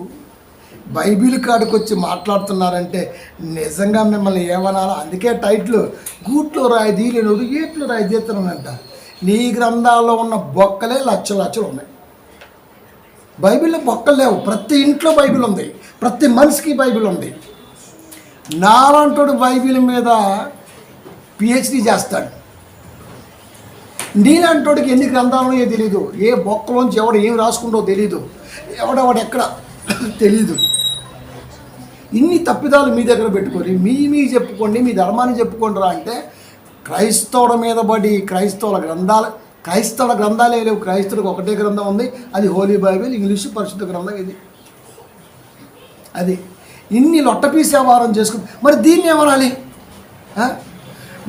బైబిల్ కాడికి వచ్చి మాట్లాడుతున్నారంటే నిజంగా మిమ్మల్ని ఏమనాలో? అందుకే టైటిల్ గూట్లో రాయి దీలేనుడు ఏట్లో రాయి తీస్తున్నానంట. నీ గ్రంథాల్లో ఉన్న బొక్కలే లక్షలు ఉన్నాయి. బైబిల్లో బొక్కలు లేవు. ప్రతి ఇంట్లో బైబిల్ ఉంది, ప్రతి మనిషికి బైబిల్ ఉంది. నాలంటోడు బైబిల్ మీద పిహెచ్డి చేస్తాడు. నీలాంటోడికి ఎన్ని గ్రంథాలు ఉన్నాయో తెలీదు, ఏ బొక్కలోంచి ఎవడు ఏం రాసుకుంటో తెలీదు, ఎవడెవడు ఎక్కడ తెలీదు. ఇన్ని తప్పిదాలు మీ దగ్గర పెట్టుకొని మీ చెప్పుకోండి, మీ ధర్మాన్ని చెప్పుకోండి రా అంటే క్రైస్తవుల మీద పడి క్రైస్తవుల గ్రంథాలే లేవు. క్రైస్తవులకు ఒకటే గ్రంథం ఉంది, అది హోలీ బైబిల్, ఇంగ్లీషు పరిశుద్ధ గ్రంథం. ఇది అది ఇన్ని లొట్టపీసి వ్యవహారం చేసుకుని మరి దీన్ని ఏమనాలి?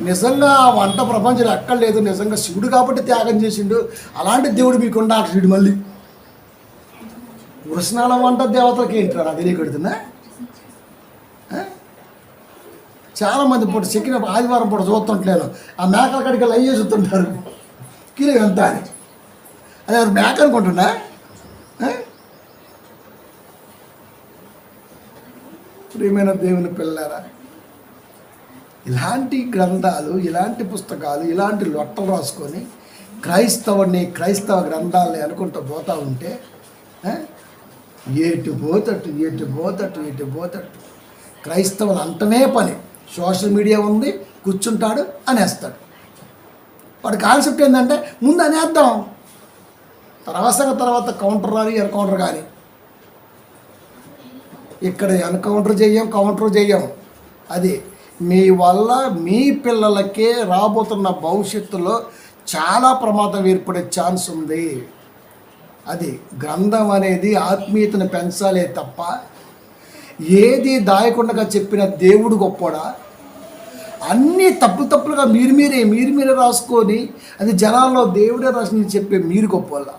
నిజంగా వంట ప్రపంచంలో ఎక్కడ లేదు. నిజంగా శివుడు కాబట్టి త్యాగం చేసిండు. అలాంటి దేవుడు మీకుండా శివుడు మళ్ళీ వృషణాల వంట దేవతలకి ఏంటారు అది తెలియకడుతున్నా? చాలామంది పూట చెక్కిన ఆదివారం పూట చూస్తుంటలేను, ఆ మేకల కడికి లై చూస్తుంటారు కిలో ఎంత అని. అది ఎవరు మేక అనుకుంటున్నా? ప్రియమైన దేవుని పిల్లారా, ఇలాంటి గ్రంథాలు, ఇలాంటి పుస్తకాలు, ఇలాంటి లొట్టలు రాసుకొని క్రైస్తవ గ్రంథాలని అనుకుంటూ పోతూ ఉంటే ఎటు పోతట్టు క్రైస్తవులు అంటనే పని. సోషల్ మీడియా ఉంది, కూర్చుంటాడు, అనేస్తాడు. వాడి కాన్సెప్ట్ ఏంటంటే ముందు అనేద్దాం, తర్వాత కౌంటర్ రాని ఎన్కౌంటర్ కానీ. ఇక్కడ ఎన్కౌంటర్ చెయ్యం, కౌంటర్ చెయ్యం. అది మీ వల్ల మీ పిల్లలకే రాబోతున్న భవిష్యత్తులో చాలా ప్రమాదం ఏర్పడే ఛాన్స్ ఉంది. అది గ్రంథం అనేది ఆత్మీయతను పెంచాలే తప్ప ఏది దాయకుండా చెప్పిన దేవుడు గొప్పడా? అన్నీ తప్పులుగా మీరే రాసుకొని అది జనాల్లో దేవుడే రాసి చెప్పే మీరు గొప్పవాళ్ళ.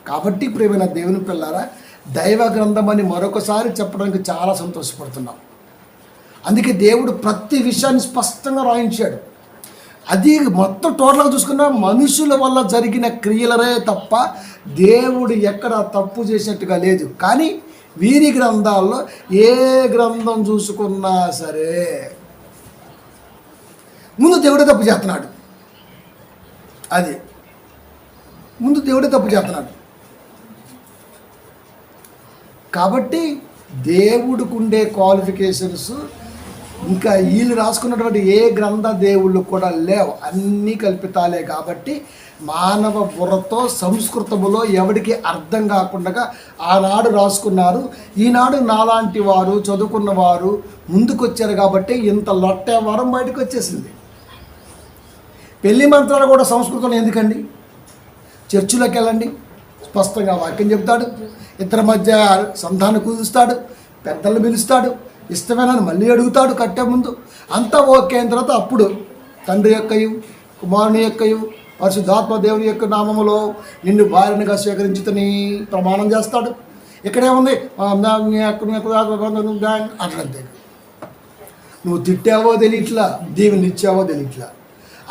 కాబట్టి ప్రియమైన దేవుని పిల్లారా, దైవ గ్రంథం అని మరొకసారి చెప్పడానికి చాలా సంతోషపడుతున్నాం. అందుకే దేవుడు ప్రతి విషయాన్ని స్పష్టంగా రాయించాడు. అది మొత్తం టోటల్గా చూసుకున్న మనుషుల వల్ల జరిగిన క్రియలరే తప్ప దేవుడు ఎక్కడ తప్పు చేసినట్టుగా లేదు. కానీ వీరి గ్రంథాల్లో ఏ గ్రంథం చూసుకున్నా సరే ముందు దేవుడే తప్పు చేస్తున్నాడు. అది ముందు దేవుడే తప్పు చేస్తున్నాడు. కాబట్టి దేవుడికి ఉండే క్వాలిఫికేషన్స్ ఇంకా వీళ్ళు రాసుకున్నటువంటి ఏ గ్రంథ దేవుళ్ళు కూడా లేవు, అన్నీ కల్పితాలే. కాబట్టి మానవ బుర్రతో సంస్కృతములో ఎవరికి అర్థం కాకుండా ఆనాడు రాసుకున్నారు. ఈనాడు నాలాంటి వారు చదువుకున్న వారు ముందుకొచ్చారు కాబట్టి ఇంత లొట్టే వరం బయటకు వచ్చేసింది. పెళ్లి మంత్రాలు కూడా సంస్కృతంలో ఎందుకండి? చర్చిలోకి వెళ్ళండి, స్పష్టంగా వాక్యం చెప్తాడు, ఇద్దరి మధ్య సంధానం కుదుస్తాడు, పెద్దలు పిలుస్తాడు, ఇష్టమైన మళ్ళీ అడుగుతాడు కట్టే ముందు. అంతా ఓకే అయిన తర్వాత అప్పుడు తండ్రి యొక్కయు కుమారుని యొక్కయు పరిశుద్ధాత్మ దేవుని యొక్క నామములో నిన్ను భార్యనిగా స్వీకరించుతని ప్రమాణం చేస్తాడు. ఇక్కడేముంది అట్లంతే. నువ్వు తిట్టావో తెలియట్లా, దీవెని ఇచ్చావో తెలియట్లా,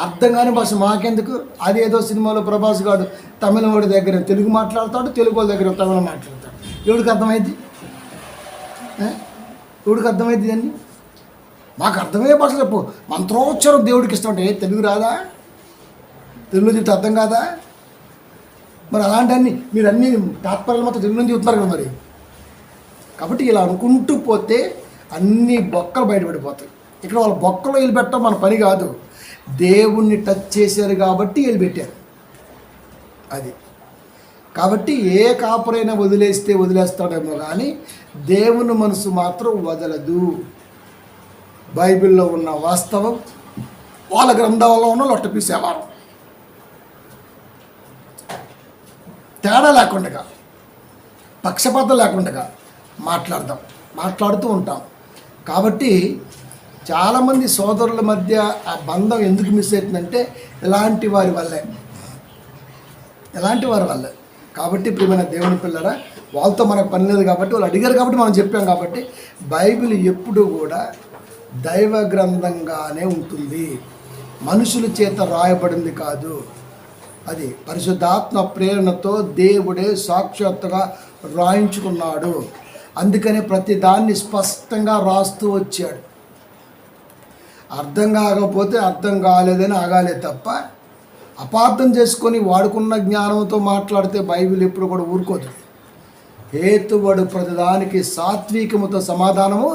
అర్థం కాని భాష మాకెందుకు. అదేదో సినిమాలో ప్రభాస్ గారు తమిళ వాడి దగ్గర తెలుగు మాట్లాడతాడు, తెలుగు వాళ్ళ దగ్గర తమిళ మాట్లాడతాడు. ఎవడికి అర్థమైంది? ఎవడికి అర్థమైంది అన్నీ? మాకు అర్థమయ్యే భాష చెప్పు. మంత్రోచ్చారం దేవుడికి ఇష్టం అంటే తెలుగు రాదా? తెలుగులో చెప్తే అర్థం కాదా? మరి అలాంటి మీరు అన్ని తాత్పర్యాలు మొత్తం తెలుగు నుంచి చెప్తున్నారు కదా మరి. కాబట్టి ఇలా అనుకుంటూ పోతే అన్ని బొక్కలు బయటపడిపోతాయి. ఇక్కడ వాళ్ళ బొక్కలు వీళ్ళు పెట్టడం మన పని కాదు. దేవుణ్ణి టచ్ చేశారు కాబట్టి వీళ్ళు పెట్టారు. అది కాబట్టి ఏ కాపురైనా వదిలేస్తాడేమో కానీ దేవుని మనసు మాత్రం వదలదు. బైబిల్లో ఉన్న వాస్తవం వాళ్ళ గ్రంథాలలో ఉన్న లొట్టపీసేవారు. తేడా లేకుండా, పక్షపాతం లేకుండా మాట్లాడుతూ ఉంటాం. కాబట్టి చాలామంది సోదరుల మధ్య ఆ బంధం ఎందుకు మిస్ అవుతుందంటే ఇలాంటి వారి వల్లే. కాబట్టి ప్రియమైన దేవుని పిల్లరా, వాళ్ళతో మనకు పని లేదు కాబట్టి వాళ్ళు అడిగారు కాబట్టి మనం చెప్పాం. కాబట్టి బైబిల్ ఎప్పుడూ కూడా దైవ గ్రంథంగానే ఉంటుంది, మనుషుల చేత రాయబడింది కాదు. అది పరిశుద్ధాత్మ ప్రేరణతో దేవుడే సాక్షాత్తుగా రాయించుకున్నాడు. అందుకనే ప్రతి దాన్ని స్పష్టంగా రాస్తూ వచ్చాడు. అర్థం కాకపోతే అర్థం కాలేదని ఆగాలే తప్ప అపార్థం చేసుకొని వాడుకున్న జ్ఞానంతో మాట్లాడితే బైబిల్ ఎప్పుడు కూడా ఊరుకోదు. హేతుబడు ప్రతిదానికి సాత్వికముతో సమాధానము,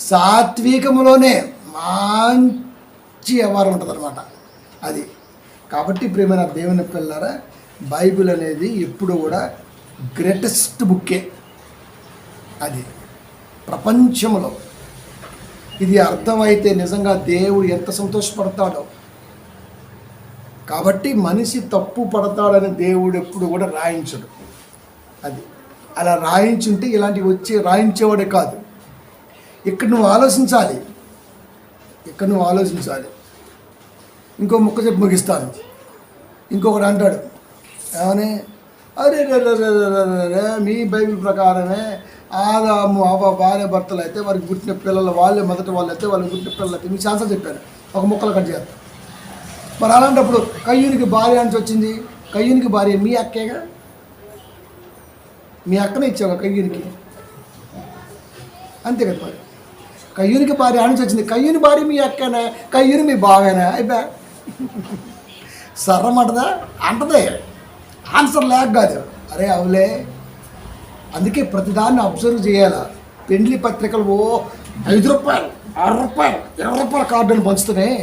సాత్వికములోనే మంచి వ్యవహారం ఉంటుంది అనమాట. అది కాబట్టి ప్రియమైన దేవుని పిల్లరా, బైబిల్ అనేది ఎప్పుడు కూడా గ్రేటెస్ట్ బుక్కే. అది ప్రపంచంలో ఇది అర్థమైతే నిజంగా దేవుడు ఎంత సంతోషపడతాడో. కాబట్టి మనిషి తప్పు పడతాడని దేవుడు ఎప్పుడు కూడా రాయించడు. అది అలా రాయించుంటే ఇలాంటివి రాయించేవాడే కాదు. ఇక్కడ నువ్వు ఆలోచించాలి. ఇంకో ముక్క చెప్పి ముగిస్తాను. ఇంకొకటి అంటాడు ఏమని, అరే మీ బైబిల్ ప్రకారమే ఆదాము అవ్వ భార్య భర్తలు అయితే వారికి పుట్టిన పిల్లలు వాళ్ళే మొదటి వాళ్ళు అయితే వాళ్ళకి పుట్టిన పిల్లలు అయితే మీ ఛాన్సర్ చెప్పాను. ఒక ముక్కలు కట్ చేస్తాను. మరి అలాంటప్పుడు కయ్యూనికి భార్య అని వచ్చింది. కయ్యూనికి భార్య మీ అక్కేగా, మీ అక్కనే ఇచ్చావు కయ్యూనికి, అంతే కదా. మరి కయ్యూనికి భార్య అని వచ్చింది. కయ్యూని భార్య మీ అక్కనే, కయ్యూని మీ బావేనా? అయిపోయా సర్రమంటదా అంటదే, ఆన్సర్ లేక కాదు. అరే అవులే. అందుకే ప్రతిదాన్ని అబ్జర్వ్ చేయాల. పెండ్లి పత్రికలు 5 రూపాయలు 6 రూపాయలు 20 రూపాయల కార్డుని పంచుతున్నాయి.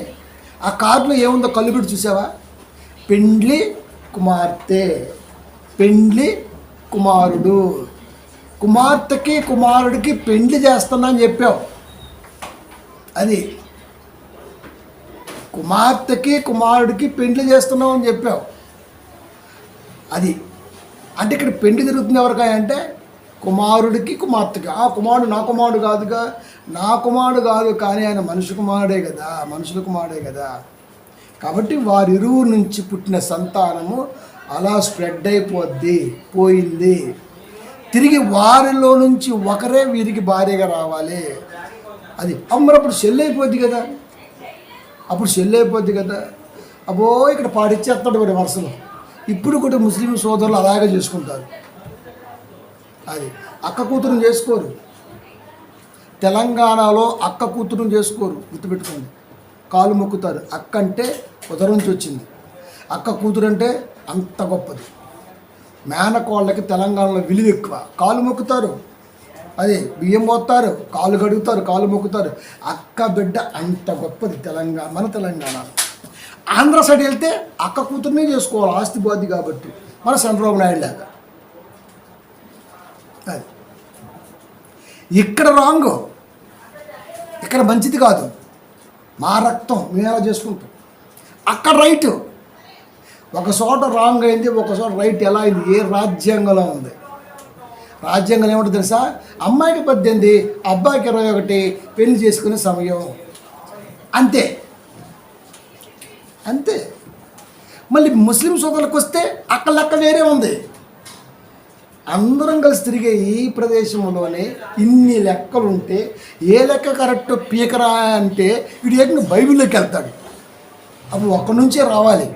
ఆ కార్డులో ఏముందో కళ్ళు పెట్టి చూసావా? పెండ్లి కుమార్తె, పెండ్లి కుమారుడు, కుమార్తెకి కుమారుడికి పెండ్లి చేస్తున్నా అని చెప్పావు. అది కుమార్తెకి కుమారుడికి పెండ్లి చేస్తున్నావు అని చెప్పావు. అది అంటే ఇక్కడ పెండ్లి జరుగుతుంది ఎవరికా అంటే కుమారుడికి కుమార్తెకి. ఆ కుమారుడు నా కుమారుడు కాదుగా, నా కుమారుడు కాదు, కానీ ఆయన మనుషుల కుమారుడే కదా. కాబట్టి వారిరువు నుంచి పుట్టిన సంతానము అలా స్ప్రెడ్ పోయింది. తిరిగి వారిలో నుంచి ఒకరే వీరికి భార్యగా రావాలి. అది అమ్మరప్పుడు సెల్ అయిపోద్ది కదా. అప్పుడు చెల్లి అయిపోద్ది కదా. అబ్బో ఇక్కడ పాడిచ్చేస్తాడు మరి వరుసలో. ఇప్పుడు కూడా ముస్లిం సోదరులు అలాగే చేసుకుంటారు. అది అక్క కూతురుని చేసుకోరు. తెలంగాణలో అక్క కూతురుని చేసుకోరు, గుర్తుపెట్టుకోండి. కాలు మొక్కుతారు. అక్క అంటే ఉదరం నుంచి వచ్చింది. అక్క కూతురు అంటే అంత గొప్పది. మేనకోళ్ళకి తెలంగాణలో విలువ ఎక్కువ. కాలు మొక్కుతారు, అదే బియ్యం పోస్తారు, కాలు కడుగుతారు, కాలు మొక్కుతారు. అక్క బిడ్డ అంత గొప్పది తెలంగాణ, మన తెలంగాణలో. ఆంధ్ర సైడ్ వెళ్తే అక్క కూతురునే చేసుకోవాలి, ఆస్తి పోద్ది కాబట్టి. మన చంద్రబాబు నాయుడు లాగా. అది ఇక్కడ రాంగ్, ఇక్కడ మంచిది కాదు. మా రక్తం మేము ఎలా చేసుకుంటాం. అక్కడ రైట్. ఒక చోట రాంగ్ అయింది, ఒక చోట రైట్ ఎలా అయింది? ఏ రాజ్యాంగంలో ఉంది? రాజ్యాంగం ఏమిటో తెలుసా? అమ్మాయికి 18, అబ్బాయికి 21 పెళ్లి చేసుకునే సమయం. అంతే అంతే. మళ్ళీ ముస్లిం సోదరులకు వస్తే అక్కడ లెక్క వేరే ఉంది. అందరం కలిసి తిరిగే ఈ ప్రదేశంలోనే ఇన్ని లెక్కలు ఉంటే ఏ లెక్క కరెక్ట్ పీకరా అంటే వీడు ఏకంగా బైబిల్లోకి వెళ్తాడు. అప్పుడు ఒక్కడి నుంచే రావాలి,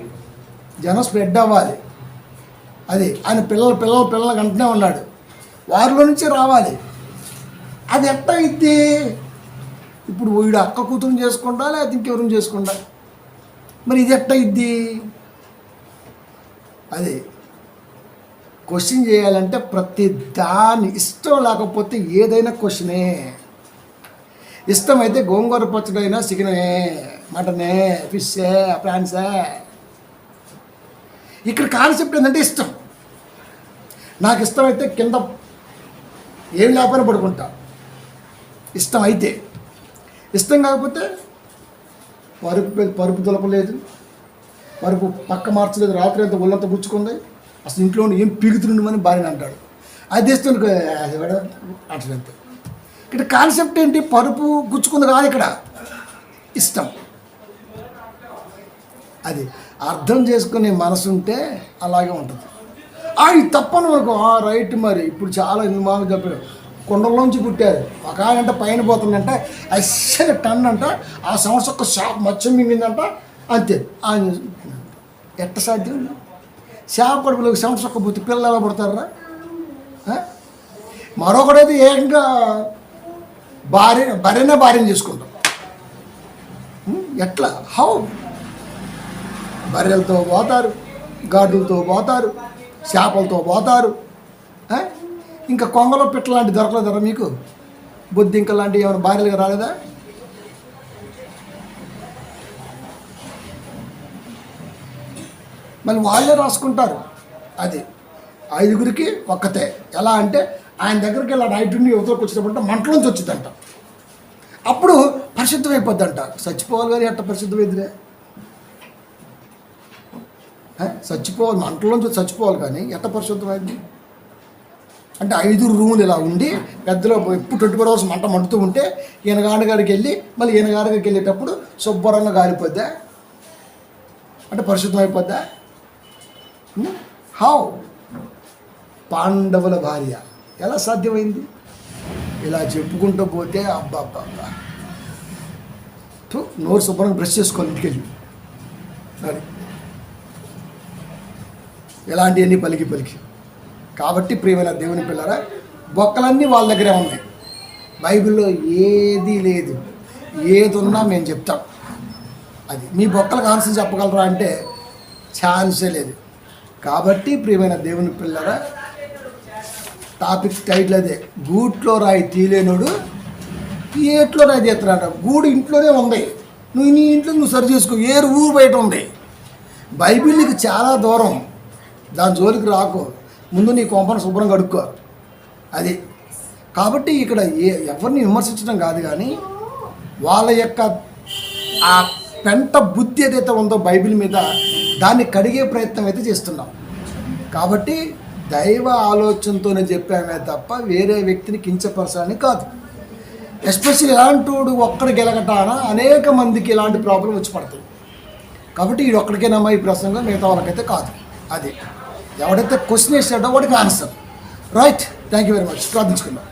జనం స్ప్రెడ్ అవ్వాలి. అది ఆయన పిల్లలు అంటూనే ఉన్నాడు, వారిలో నుంచే రావాలి. అది ఎట్ట అయింది? ఇప్పుడు వీడు అక్క కూతురుని చేసుకుంటా, లేకపోతే ఇంకెవరిని చేసుకుంటా? మరి ఇది ఎట్ట అయింది? అది క్వశ్చన్ చేయాలంటే ప్రతి దాన్ని ఇష్టం లేకపోతే ఏదైనా క్వశ్చనే. ఇష్టమైతే గోంగూర పచ్చడైనా, చికెనే, మటనే, ఫిషే, ప్రాన్సే. ఇక్కడ కాన్సెప్ట్ ఏంటంటే ఇష్టం. నాకు ఇష్టమైతే కింద ఏం లేకపోయినా పడుకుంటా, ఇష్టం అయితే. ఇష్టం కాకపోతే పరుపు దులపలేదు, పరుపు పక్క మార్చలేదు, రాత్రి అంతా ఒళ్ళంతా గుచ్చుకుంది, అసలు ఇంట్లో ఏం పీగుతుండమని భార్యని అంటాడు. అది తెస్తుంది అట్లంతే. ఇక్కడ కాన్సెప్ట్ ఏంటి? పరుపు గుచ్చుకుంది కాదు, ఇక్కడ ఇష్టం. అది అర్థం చేసుకునే మనసు ఉంటే అలాగే ఉంటుంది. ఇది తప్పను మనకు రైట్. మరి ఇప్పుడు చాలా మాకు చెప్పారు, కొండల్లోంచి పుట్టారు. ఒక ఆయన పైన పోతుందంట, అస్సలు టన్ అంట, ఆ సంవత్సరం ఒక షాప్ మచ్చం మింగిందంట, అంతే. ఎట్ట సాధ్యం? చేప కడుపులోకి సంవత్సరం ఒక్క పోతే పిల్లలు ఎలా పడతారా? మరొకడైతే ఏకంగా భార్యని చేసుకుంటాం. ఎట్లా? హౌ? బర్రెలతో పోతారు, గాడులతో పోతారు, చేపలతో పోతారు. ఇంకా కొంగలో పిట్ల లాంటి దొరకలేదరా మీకు? బొద్దింక లాంటివి ఏమైనా భార్యలుగా రాలేదా? మళ్ళీ వాళ్ళే రాసుకుంటారు. అది 5గురికి ఒక్కతే. ఎలా అంటే ఆయన దగ్గరికి వెళ్ళి నైట్ నుండి యువతలకు వచ్చినప్పుడు మంటలోంచి వచ్చిందంట. అప్పుడు పరిశుద్ధం అయిపోద్దంట. చచ్చిపోవాలి కానీ ఎట్ట పరిశుద్ధమైందిరే? చచ్చిపోవాలి, మంటలోంచి చచ్చిపోవాలి కానీ ఎట్ట పరిశుద్ధమైంది? అంటే 5 రూములు ఇలా ఉండి పెద్దలో ఎప్పుడు 24 hours మంట మండుతూ ఉంటే ఈయన గారికి వెళ్ళి మళ్ళీ ఈయన గారికి వెళ్ళేటప్పుడు శుభ్రంగా గాలిపోద్దా? అంటే పరిశుద్ధం అయిపోద్దా? హౌ? పాండవుల భార్య ఎలా సాధ్యమైంది? ఇలా చెప్పుకుంటూ పోతే అబ్బా నోరు శుభ్రంగా బ్రష్ చేసుకోవాలి ఇంటికి వెళ్ళి. అది ఎలాంటివన్నీ పలికి. కాబట్టి ప్రియమైన దేవుని పిల్లరా, బొక్కలన్నీ వాళ్ళ దగ్గరే ఉన్నాయి. బైబిల్లో ఏది లేదు, ఏది ఉన్నా మేము చెప్తాం. అది మీ బొక్కలకు ఆన్సర్ చెప్పగలరా అంటే ఛాన్సే లేదు. కాబట్టి ప్రియమైన దేవుని పిల్లరా, టాపిక్ టైటిల్ అదే, గూట్లో రాయి తీలేనోడు ఏట్లో రాయి తీస్తున్నాడు. గూడు ఇంట్లోనే ఉంది, నువ్వు నీ ఇంట్లో నువ్వు సరి చేసుకో. ఏరు ఊరు బయట ఉంది. బైబిల్కి చాలా దూరం, దాని జోలికి రాకు. ముందు నీ కొంపను శుభ్రం కడుక్కో. అది కాబట్టి ఇక్కడ ఎవరిని విమర్శించడం కాదు, కానీ వాళ్ళ యొక్క ఆ పెంట బుద్ధి ఏదైతే ఉందో బైబిల్ మీద, దాన్ని కడిగే ప్రయత్నం అయితే చేస్తున్నాం. కాబట్టి దైవ ఆలోచనతోనే చెప్పామే తప్ప వేరే వ్యక్తిని కించపరచాలని కాదు. ఎస్పెషల్లీ ఇలాంటి వాడు ఒక్కడి గెలగటాన అనేక మందికి ఇలాంటి ప్రాబ్లం వచ్చి పడుతుంది. కాబట్టి వీడు ఒక్కడికేనమ్మా ఈ ప్రసంగం, మిగతా వాళ్ళకైతే కాదు. అది ఎవడైతే క్వశ్చన్ వేసాడో వాడికి answer. Right. Thank you very much. ప్రార్థించుకుందాం.